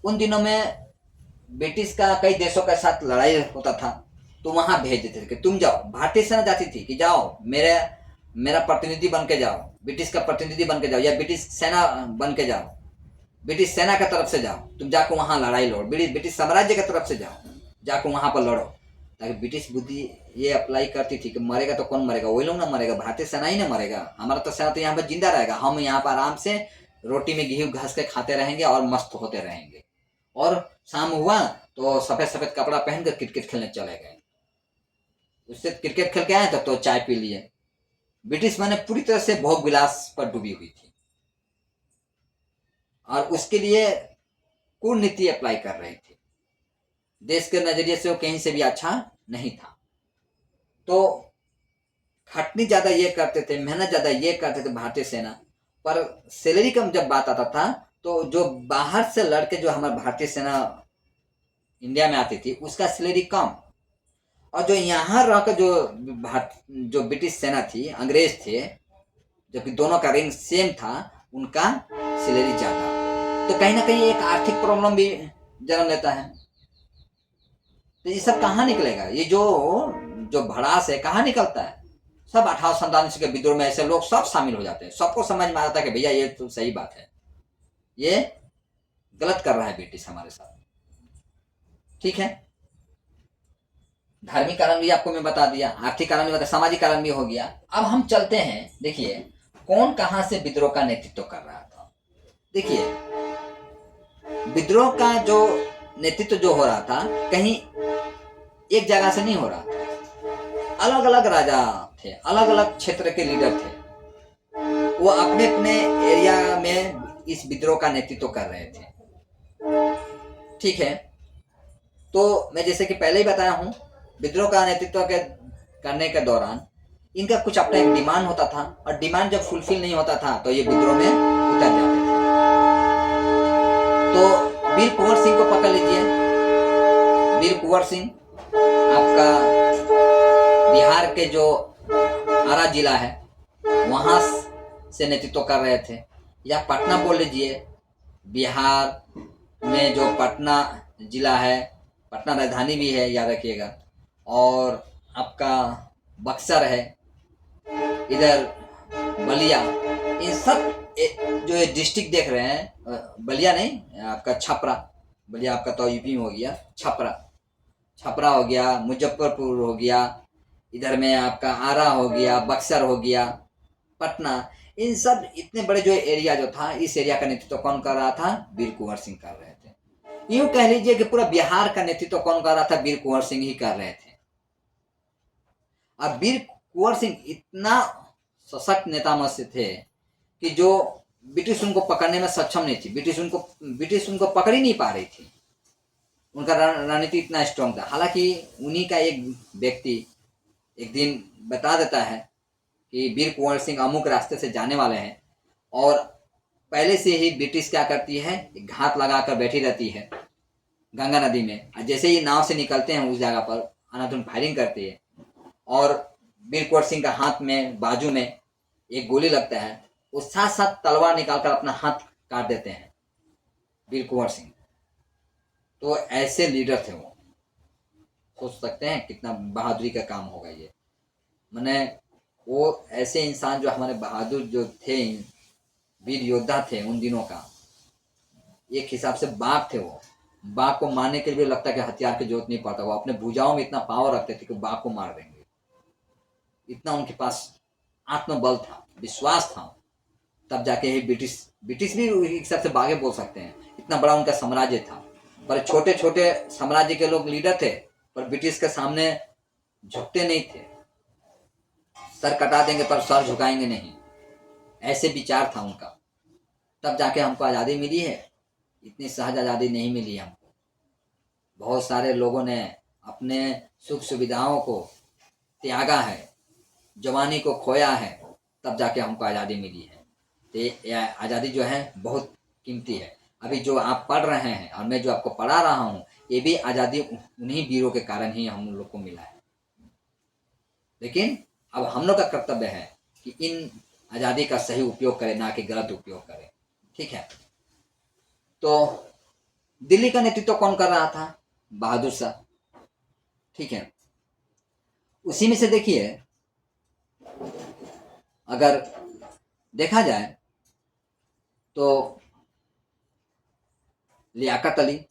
उन दिनों में ब्रिटिश का कई देशों के साथ लड़ाई होता था, तो वहां भेज देते थे कि तुम जाओ। भारतीय सेना जाती थी कि जाओ मेरा प्रतिनिधि बन के जाओ, ब्रिटिश का प्रतिनिधि बन के जाओ, या ब्रिटिश सेना बन के जाओ, ब्रिटिश सेना की तरफ से जाओ, तुम जाकर वहां लड़ाई लड़ो, ब्रिटिश साम्राज्य की तरफ से जाओ, जाकर वहां पर लड़ो। ताकि ब्रिटिश बुद्धि ये अप्लाई करती थी कि मरेगा तो कौन मरेगा, वही लोग ना मरेगा, भारतीय सेना ही ना मरेगा, हमारा तो सेना तो यहाँ पर जिंदा रहेगा, हम यहाँ पर आराम से रोटी में गेहूं घास के खाते रहेंगे और मस्त होते रहेंगे। और शाम हुआ तो सफेद सफेद कपड़ा पहनकर क्रिकेट खेलने चले गए, उससे क्रिकेट खेल के आए तो चाय पी लिए। ब्रिटिश मैंने पूरी तरह से भोग विलास पर डूबी हुई थी, और उसके लिए कूटनीति अप्लाई कर रही थी। देश के नजरिए से वो कहीं से भी अच्छा नहीं था, तो खटनी ज्यादा ये करते थे, मेहनत ज्यादा ये करते थे भारतीय सेना, पर सैलरी कम जब बात आता था तो जो बाहर से लड़के जो हमारे भारतीय सेना इंडिया में आती थी उसका सैलरी कम, और जो यहाँ रहकर जो ब्रिटिश सेना थी, अंग्रेज थे, जबकि दोनों का रैंक सेम था, उनका सैलरी ज्यादा, तो कहीं ना कहीं एक आर्थिक प्रॉब्लम भी जन्म लेता है। तो ये सब कहाँ निकलेगा, ये जो भड़ास है कहाँ निकलता है, सब 1897 के विद्रोह में ऐसे लोग सब शामिल हो जाते हैं, सबको समझ में आता है कि भैया ये तो सही बात है, ये गलत कर रहा है ब्रिटिश हमारे साथ, ठीक है। धार्मिक कारण भी आपको मैं बता दिया, आर्थिक कारण भी बता, सामाजिक कारण भी हो गया। अब हम चलते हैं, देखिए कौन कहां से विद्रोह का नेतृत्व कर रहा था। देखिए विद्रोह का जो नेतृत्व जो हो रहा था कहीं एक जगह से नहीं हो रहा था, अलग अलग राजा थे, अलग अलग क्षेत्र के लीडर थे, वो अपने अपने एरिया में इस विद्रोह का नेतृत्व कर रहे थे, ठीक है। तो मैं जैसे कि पहले ही बताया हूं, विद्रोह का नेतृत्व करने के दौरान इनका कुछ अपना एक डिमांड होता था, और डिमांड जब फुलफिल नहीं होता था तो ये विद्रोह में उतर जाते थे। तो वीर कुंवर सिंह को पकड़ लीजिए। वीर कुंवर सिंह आपका बिहार के जो आरा जिला है वहां से नेतृत्व कर रहे थे, या पटना बोल लीजिए, बिहार में जो पटना जिला है, पटना राजधानी भी है, याद रखिएगा, और आपका बक्सर है, इधर बलिया, इन सब जो ये डिस्ट्रिक्ट देख रहे हैं, बलिया नहीं, आपका छपरा, बलिया आपका तो यूपी में हो गया, छपरा, छपरा हो गया, मुजफ्फरपुर हो गया, इधर में आपका आरा हो गया, बक्सर हो गया, पटना, इन सब इतने बड़े जो एरिया जो था, इस एरिया का नेतृत्व कौन कर रहा था? वीर कुंवर सिंह कर रहे थे। यूं कह लीजिए कि पूरा बिहार का नेतृत्व कौन कर रहा था? वीर कुंवर सिंह ही कर रहे थे। अब वीर कुंवर सिंह इतना सशक्त नेता में से थे कि जो ब्रिटिश उनको पकड़ने में सक्षम नहीं थी, ब्रिटिश उनको पकड़ ही नहीं पा रही थी। उनका रणनीति इतना स्ट्रांग था। हालांकि उन्हीं का एक व्यक्ति एक दिन बता देता है कि वीर कुंवर सिंह अमुक रास्ते से जाने वाले हैं, और पहले से ही ब्रिटिश क्या करती है, घात लगाकर बैठी रहती है गंगा नदी में। जैसे ही नाव से निकलते हैं उस जगह पर अनाधुन फायरिंग करती है, और वीर कुंवर सिंह का हाथ में, बाजू में एक गोली लगता है, वो साथ साथ तलवार निकालकर अपना हाथ काट देते हैं वीर कुंवर सिंह। तो ऐसे लीडर थे वो। सोच सकते हैं कितना बहादुरी का काम होगा ये। मैंने वो ऐसे इंसान जो हमारे बहादुर जो थे, वीर योद्धा थे उन दिनों का, एक हिसाब से बाघ थे वो। बाघ को मारने के लिए लगता है कि हथियार की जरूरत नहीं पड़ता, वो अपने भुजाओं में इतना पावर रखते थे कि बाघ को मार देंगे, इतना उनके पास आत्मबल था, विश्वास था। तब जाके ही ब्रिटिश भी एक हिसाब से बाघे बोल सकते हैं, इतना बड़ा उनका साम्राज्य था। पर छोटे छोटे साम्राज्य के लोग लीडर थे, पर ब्रिटिश के सामने झुकते नहीं थे। सर कटा देंगे पर सर झुकाएंगे नहीं, ऐसे विचार था उनका। तब जाके हमको आज़ादी मिली है। इतनी सहज आज़ादी नहीं मिली हमको। बहुत सारे लोगों ने अपने सुख सुविधाओं को त्यागा है, जवानी को खोया है, तब जाके हमको आज़ादी मिली है। तो आज़ादी जो है बहुत कीमती है। अभी जो आप पढ़ रहे हैं और मैं जो आपको पढ़ा रहा हूँ, ये भी आज़ादी उन्हीं वीरों के कारण ही हम लोग को मिला है। लेकिन अब हम लोग का कर्तव्य है कि इन आज़ादी का सही उपयोग करें, ना कि गलत उपयोग करें। ठीक है। तो दिल्ली का नेतृत्व कौन कर रहा था? बहादुर शाह। ठीक है। उसी में से देखिए, अगर देखा जाए तो लियाकत अली,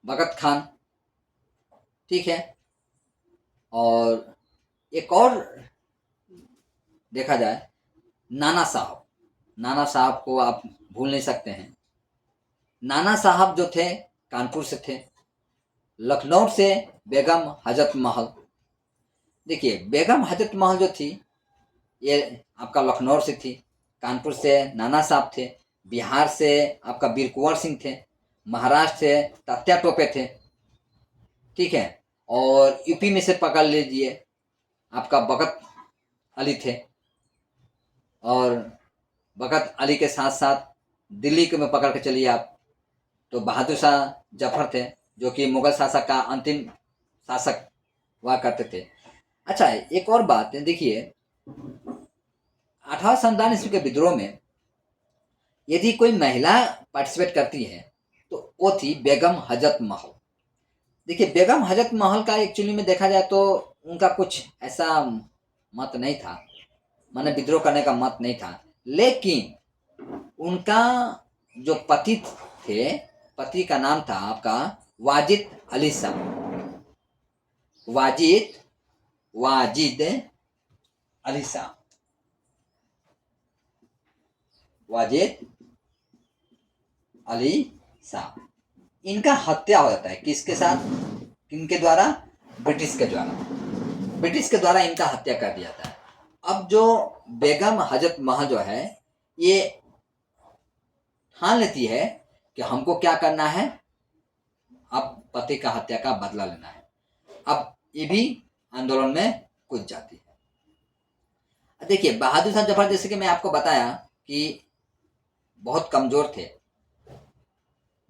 भगत खान, ठीक है, और एक और देखा जाए नाना साहब। नाना साहब को आप भूल नहीं सकते हैं। नाना साहब जो थे कानपुर से थे। लखनऊ से बेगम हजरत महल। देखिए, बेगम हजरत महल जो थी ये आपका लखनऊ से थी। कानपुर से नाना साहब थे। बिहार से आपका वीर कुंवर सिंह थे। महाराष्ट्र से तात्या टोपे थे। ठीक है। और यूपी में से पकड़ लीजिए आपका भगत अली थे, और भगत अली के साथ साथ दिल्ली के में पकड़ के चलिए आप तो बहादुर शाह जफर थे, जो कि मुगल शासक का अंतिम शासक हुआ करते थे। अच्छा, एक और बात देखिए, 1857 ईस्वी के विद्रोह में यदि कोई महिला पार्टिसिपेट करती है तो वो थी बेगम हजरत महल। देखिए, बेगम हजरत महल का एक्चुअली में देखा जाए तो उनका कुछ ऐसा मत नहीं था, माने विद्रोह करने का मत नहीं था। लेकिन उनका जो पति थे, पति का नाम था आपका वाजिद अली शाह। वाजिद अली शाह। वाजिद अली शाह, इनका हत्या हो जाता है। किसके साथ? किनके द्वारा? ब्रिटिश के द्वारा। ब्रिटिश के द्वारा इनका हत्या कर दिया जाता है। अब जो बेगम हजरत महल जो है, ये ठान लेती है कि हमको क्या करना है, अब पति का हत्या का बदला लेना है। अब ये भी आंदोलन में कूद जाती है। देखिए, बहादुर शाह जफर, जैसे कि मैं आपको बताया कि बहुत कमजोर थे।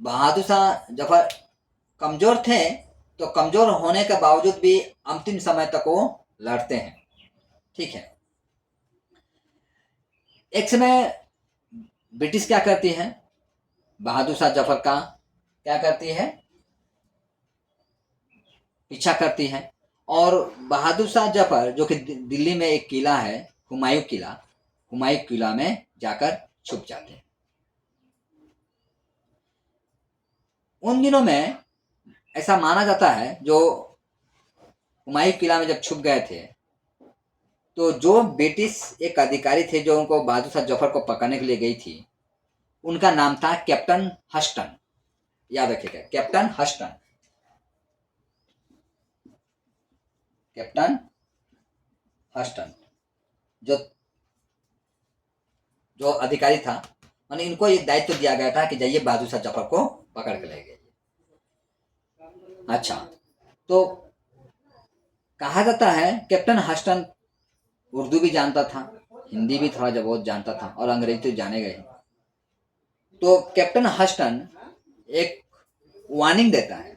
बहादुर शाह जफर कमजोर थे, तो कमजोर होने के बावजूद भी अंतिम समय तक वो लड़ते हैं। ठीक है। एक समय ब्रिटिश क्या करती है, बहादुर शाह जफर का क्या करती है, पीछा करती है। और बहादुर शाह जफर जो कि दिल्ली में एक किला है, हुमायूं किला, हुमायूं किला में जाकर छुप जाते हैं। उन दिनों में ऐसा माना जाता है, जो हुमायूं किला में जब छुप गए थे, तो जो ब्रिटिश एक अधिकारी थे जो उनको बहादुर शाह जफर को पकड़ने के लिए गई थी, उनका नाम था कैप्टन हस्टन। याद रखिएगा, कैप्टन हस्टन, कैप्टन हस्टन जो जो अधिकारी था, मैंने इनको एक दायित्व दिया गया था कि जाइए बहादुर शाह जफर को पकड़ के ले गए। अच्छा, तो कहा जाता है कैप्टन हस्टन उर्दू भी जानता था, हिंदी भी थोड़ा बहुत जानता था, और अंग्रेजी तो जाने गए। तो कैप्टन हस्टन एक वार्निंग देता है।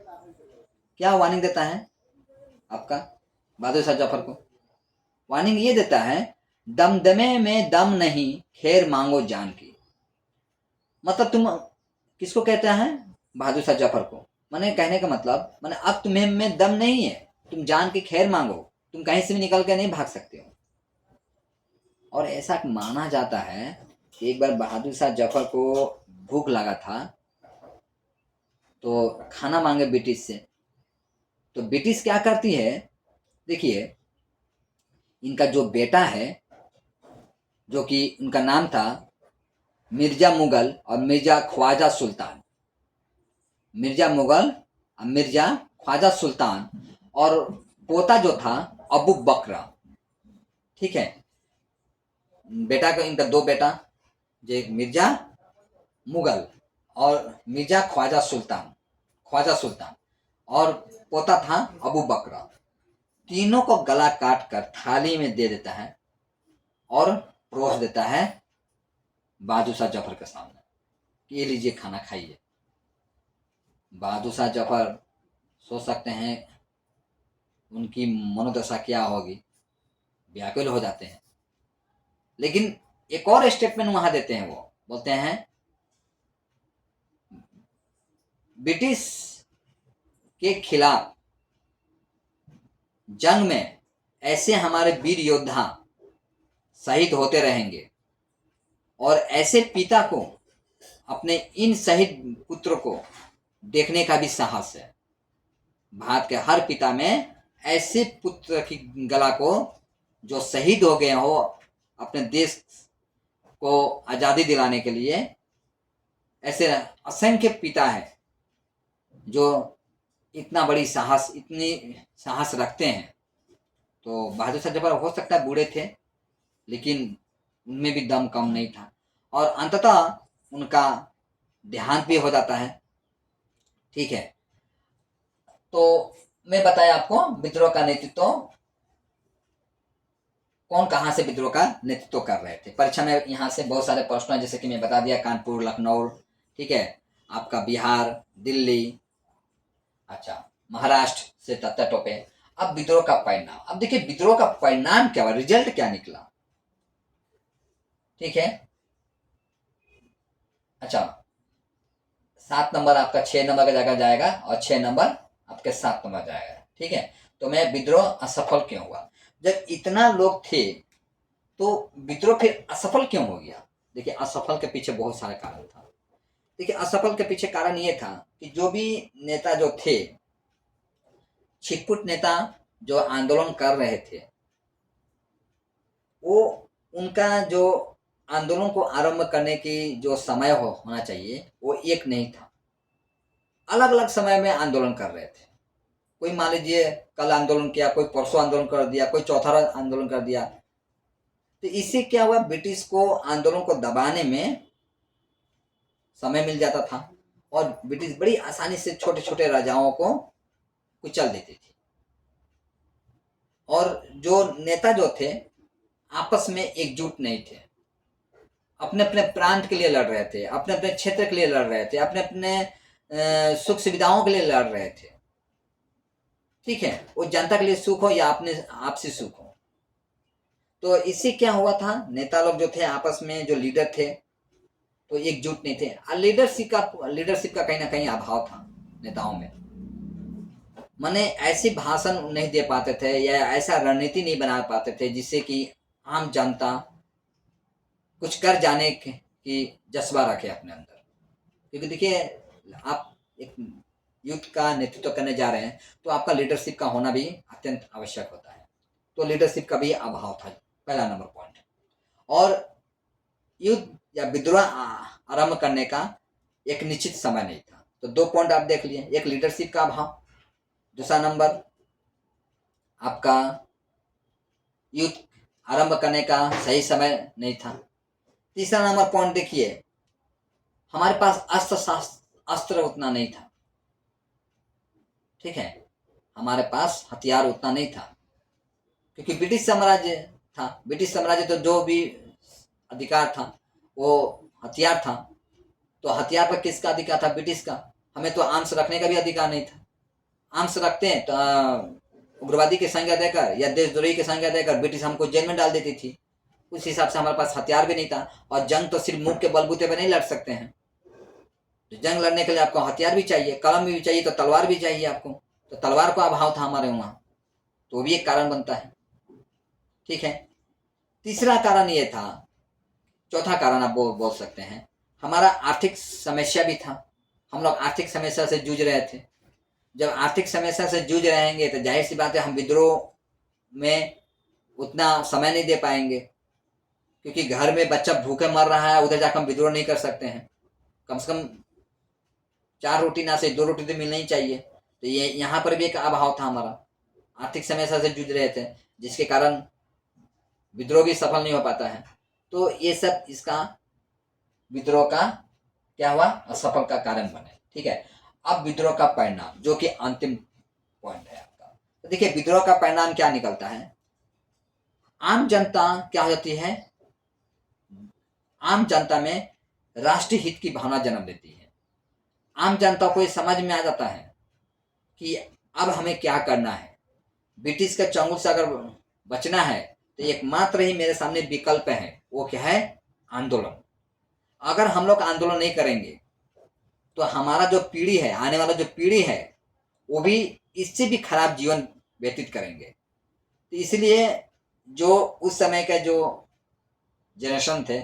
क्या वार्निंग देता है आपका बहादुर शाह जफर को? वार्निंग ये देता है, दमदमे में दम नहीं, खैर मांगो जान की। मतलब तुम किसको कहते हैं? बहादुर शाह जफर को। मैंने कहने का मतलब, मैंने अब तुम्हें में दम नहीं है, तुम जान की खैर मांगो, तुम कहीं से भी निकल के नहीं भाग सकते हो। और ऐसा माना जाता है कि एक बार बहादुर शाह जफर को भूख लगा था, तो खाना मांगे ब्रिटिश से। तो ब्रिटिश क्या करती है, देखिए, इनका जो बेटा है, जो कि उनका नाम था मिर्जा मुगल और मिर्जा ख्वाजा सुल्तान, मिर्जा मुगल और मिर्जा ख्वाजा सुल्तान, और पोता जो था अबू बकरा, ठीक है। बेटा का, इनका दो बेटा, जो एक मिर्जा मुगल और मिर्जा ख्वाजा सुल्तान, ख्वाजा सुल्तान, और पोता था अबू बकरा। तीनों को गला काट कर थाली में दे देता है और परोस देता है बहादुर शाह जफर के सामने, कि ये लीजिए खाना खाइए। बहादुर शाह जफर सोच सकते हैं उनकी मनोदशा क्या होगी, व्याकुल हो जाते हैं। लेकिन एक और स्टेटमेंट वहां देते हैं, वो बोलते हैं, ब्रिटिश के खिलाफ जंग में ऐसे हमारे वीर योद्धा शहीद होते रहेंगे, और ऐसे पिता को, अपने इन शहीद पुत्र को देखने का भी साहस है। भारत के हर पिता में ऐसे पुत्र की गला को जो शहीद हो गए हो अपने देश को आजादी दिलाने के लिए, ऐसे असंख्य पिता है जो इतना बड़ी साहस, इतनी साहस रखते हैं। तो बहादुर शाह जफर हो सकता है बूढ़े थे, लेकिन उनमें भी दम कम नहीं था, और अंततः उनका देहांत भी हो जाता है, ठीक है। तो मैं बताया आपको विद्रोह का नेतृत्व कौन कहां से विद्रोह का नेतृत्व कर रहे थे। परीक्षा में यहाँ से बहुत सारे प्रश्न है, जैसे कि मैं बता दिया, कानपुर, लखनऊ, ठीक है, आपका बिहार, दिल्ली, अच्छा, महाराष्ट्र से तत्व टोपे। अब विद्रोह का परिणाम, अब देखिए विद्रोह का परिणाम क्या हुआ, रिजल्ट क्या निकला, ठीक है। अच्छा, 7 नंबर आपका 6 नंबर का जगह जाएगा, और 6 नंबर आपके 7 नंबर जाएगा, ठीक है। तो मैं विद्रोह असफल क्यों हुआ? जब इतना लोग थे तो विद्रोह फिर असफल क्यों हो गया? देखिए, असफल के पीछे बहुत सारे कारण था। देखिए, असफल के पीछे कारण ये था कि जो भी नेता जो थे, छिटपुट नेता जो आंदोलन कर रहे थे, वो, उनका जो आंदोलन को आरंभ करने की जो समय होना चाहिए, वो एक नहीं था। अलग अलग समय में आंदोलन कर रहे थे। कोई मान लीजिए कल आंदोलन किया, कोई परसों आंदोलन कर दिया, कोई चौथा आंदोलन कर दिया। तो इससे क्या हुआ, ब्रिटिश को आंदोलन को दबाने में समय मिल जाता था, और ब्रिटिश बड़ी आसानी से छोटे छोटे राजाओं को कुचल देती थी। और जो नेता जो थे आपस में एकजुट नहीं थे, अपने अपने प्रांत के लिए लड़ रहे थे, अपने अपने क्षेत्र के लिए लड़ रहे थे, अपने अपने सुख सुविधाओं के लिए लड़ रहे थे, ठीक है। वो जनता के लिए सुख हो या अपने आपसी सुख हो। तो इससे क्या हुआ था, नेता लोग जो थे आपस में, जो लीडर थे, तो एकजुट नहीं थे। लीडरशिप का कहीं ना कहीं अभाव था नेताओं में। माने ऐसी भाषण नहीं दे पाते थे या ऐसा रणनीति नहीं बना पाते थे जिससे कि आम जनता कुछ कर जाने की जज्बा रखे अपने अंदर। क्योंकि देखिए, आप एक युद्ध का नेतृत्व करने जा रहे हैं तो आपका लीडरशिप का होना भी अत्यंत आवश्यक होता है। तो लीडरशिप का भी अभाव था, पहला नंबर पॉइंट। और युद्ध या विद्रोह आरंभ करने का एक निश्चित समय नहीं था। तो 2 पॉइंट आप देख लिए, एक लीडरशिप का अभाव, दूसरा नंबर आपका युद्ध आरंभ करने का सही समय नहीं था। तीसरा नंबर पॉइंट देखिए, हमारे पास अस्त्र उतना नहीं था। ठीक है, हमारे पास हथियार उतना नहीं था क्योंकि ब्रिटिश साम्राज्य था। ब्रिटिश साम्राज्य तो जो भी अधिकार था वो हथियार था। तो हथियार पर किसका अधिकार था? ब्रिटिश का। हमें तो आर्म्स रखने का भी अधिकार नहीं था। आर्म्स रखते हैं तो उग्रवादी की संज्ञा देकर या देशद्रोही की संज्ञा देकर ब्रिटिश हमको जेल में डाल देती थी। उस हिसाब से हमारे पास हथियार भी नहीं था। और जंग तो सिर्फ मुंह के बलबूते पर नहीं लड़ सकते हैं। तो जंग लड़ने के लिए आपको हथियार भी चाहिए, कलम भी चाहिए, तो तलवार भी चाहिए आपको। तो तलवार का अभाव था हमारे वहाँ, तो भी एक कारण बनता है। ठीक है, तीसरा कारण ये था, चौथा कारण आप बोल सकते हैं, हमारा आर्थिक समस्या भी था। हम लोग आर्थिक समस्या से जूझ रहे थे। जब आर्थिक समस्या से जूझ रहेंगे तो जाहिर सी बात है हम विद्रोह में उतना समय नहीं दे पाएंगे, क्योंकि घर में बच्चा भूखे मर रहा है, उधर जाकर हम विद्रोह नहीं कर सकते हैं। कम से कम 4 रोटी ना से 2 रोटी तो मिलनी ही चाहिए। तो ये यहाँ पर भी एक अभाव था हमारा, आर्थिक समस्या से जूझ रहे थे, जिसके कारण विद्रोह भी सफल नहीं हो पाता है। तो ये सब इसका विद्रोह का क्या हुआ, असफल का कारण बने। ठीक है, अब विद्रोह का परिणाम जो कि अंतिम पॉइंट है आपका। तो देखिए, विद्रोह का परिणाम क्या निकलता है। आम जनता क्या हो जाती है, आम जनता में राष्ट्रीय हित की भावना जन्म लेती है। आम जनता को ये समझ में आ जाता है कि अब हमें क्या करना है। ब्रिटिश के चंगुल से अगर बचना है तो एकमात्र ही मेरे सामने विकल्प है, वो क्या है, आंदोलन। अगर हम लोग आंदोलन नहीं करेंगे तो हमारा जो पीढ़ी है, आने वाला जो पीढ़ी है, वो भी इससे भी खराब जीवन व्यतीत करेंगे। तो इसलिए जो उस समय के जो जनरेशन थे,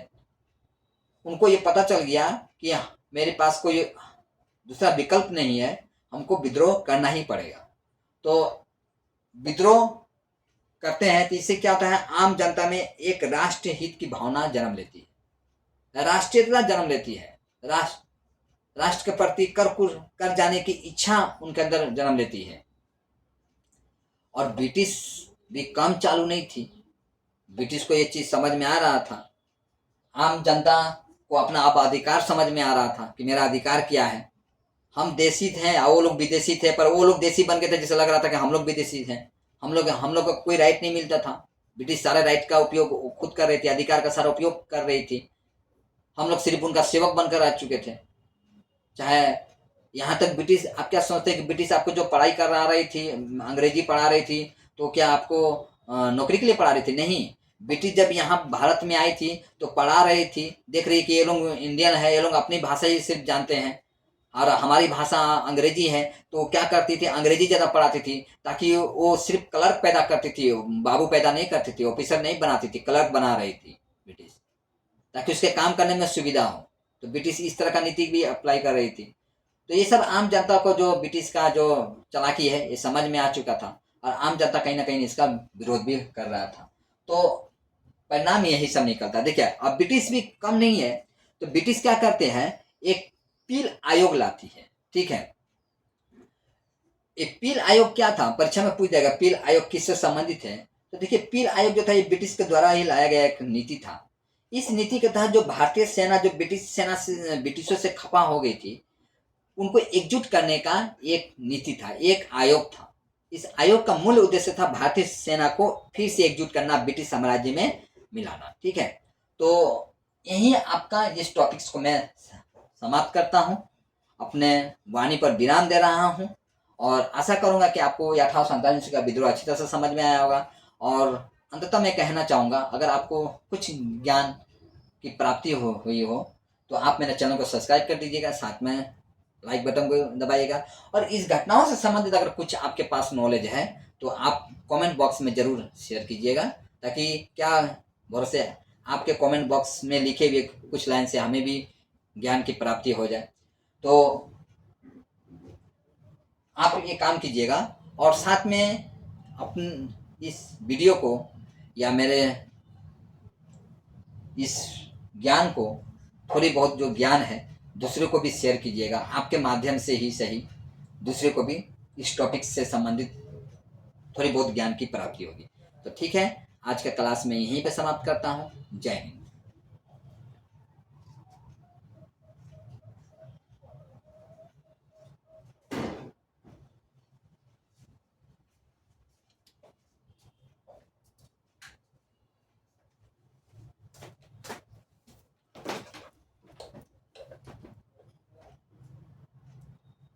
उनको ये पता चल गया कि मेरे पास कोई दूसरा विकल्प नहीं है, हमको विद्रोह करना ही पड़ेगा। तो विद्रोह करते हैं तो इससे क्या होता है, आम जनता में एक राष्ट्रीय हित की भावना जन्म लेती है, राष्ट्रीयता जन्म लेती है, राष्ट्र के प्रति कर जाने की इच्छा उनके अंदर जन्म लेती है। और ब्रिटिश भी कम चालू नहीं थी। ब्रिटिश को ये चीज समझ में आ रहा था, आम जनता को अपना अब अधिकार समझ में आ रहा था कि मेरा अधिकार क्या है। हम देशी थे और वो लोग विदेशी थे, पर वो लोग देशी बन गए थे, जिसे लग रहा था कि हम लोग विदेशी थे। हम लोग को कोई राइट नहीं मिलता था। ब्रिटिश सारे राइट का उपयोग खुद कर रही थी, अधिकार का सारा उपयोग कर रही थी। हम लोग सिर्फ उनका सेवक बनकर रह चुके थे। चाहे यहाँ तक ब्रिटिश, आप क्या सोचते हैं कि ब्रिटिश आपको जो पढ़ाई करा रही थी, अंग्रेजी पढ़ा रही थी, तो क्या आपको नौकरी के लिए पढ़ा रही थी? नहीं। ब्रिटिश जब यहाँ भारत में आई थी तो पढ़ा रही थी, देख रही कि ये लोग इंडियन है, ये लोग अपनी भाषा ही सिर्फ जानते हैं और हमारी भाषा अंग्रेजी है, तो क्या करती थी, अंग्रेजी ज़्यादा पढ़ाती थी, ताकि वो सिर्फ क्लर्क पैदा करती थी, बाबू पैदा नहीं करती थी, ऑफिसर नहीं बनाती थी, क्लर्क बना रही थी ब्रिटिश, ताकि उसके काम करने में सुविधा हो। तो ब्रिटिश इस तरह का नीति भी अप्लाई कर रही थी। तो ये सब आम जनता को, जो ब्रिटिश का जो चालाकी है, ये समझ में आ चुका था और आम जनता कहीं ना कहीं इसका विरोध भी कर रहा था। तो परिणाम यही सब निकलता। देखिए, अब ब्रिटिश भी कम नहीं है, तो ब्रिटिश क्या करते हैं, एक पील आयोग लाती है। ठीक है, एक पील आयोग क्या था, परीक्षा में पूछ जाएगा पील आयोग किससे संबंधित है। तो देखिए, पील आयोग जो था ये ब्रिटिश के द्वारा ही लाया गया एक नीति था। इस नीति के तहत जो भारतीय सेना, जो ब्रिटिश सेना से, ब्रिटिशों से खपा हो गई थी, उनको एकजुट करने का एक नीति था, एक आयोग था। इस आयोग का मूल उद्देश्य था भारतीय सेना को फिर से एकजुट करना, ब्रिटिश साम्राज्य में मिलाना। ठीक है, तो यही आपका इस टॉपिक्स को मैं समाप्त करता हूँ, अपने वाणी पर विराम दे रहा हूँ और आशा करूँगा कि आपको 1847 का विद्रोह अच्छी तरह से समझ में आया होगा। और अंततः मैं कहना चाहूँगा, अगर आपको कुछ ज्ञान की प्राप्ति हुई हो तो आप मेरे चैनल को सब्सक्राइब कर दीजिएगा, साथ में लाइक बटन को दबाइएगा। और इस घटनाओं से संबंधित अगर कुछ आपके पास नॉलेज है तो आप कमेंट बॉक्स में ज़रूर शेयर कीजिएगा, ताकि क्या भरोसे आपके कमेंट बॉक्स में लिखे हुए कुछ लाइन से हमें भी ज्ञान की प्राप्ति हो जाए। तो आप ये काम कीजिएगा, और साथ में अपन इस वीडियो को या मेरे इस ज्ञान को, थोड़ी बहुत जो ज्ञान है, दूसरे को भी शेयर कीजिएगा। आपके माध्यम से ही सही दूसरे को भी इस टॉपिक से संबंधित थोड़ी बहुत ज्ञान की प्राप्ति होगी। तो ठीक है, आज का क्लास में यहीं पे समाप्त करता हूँ। जय हिंद।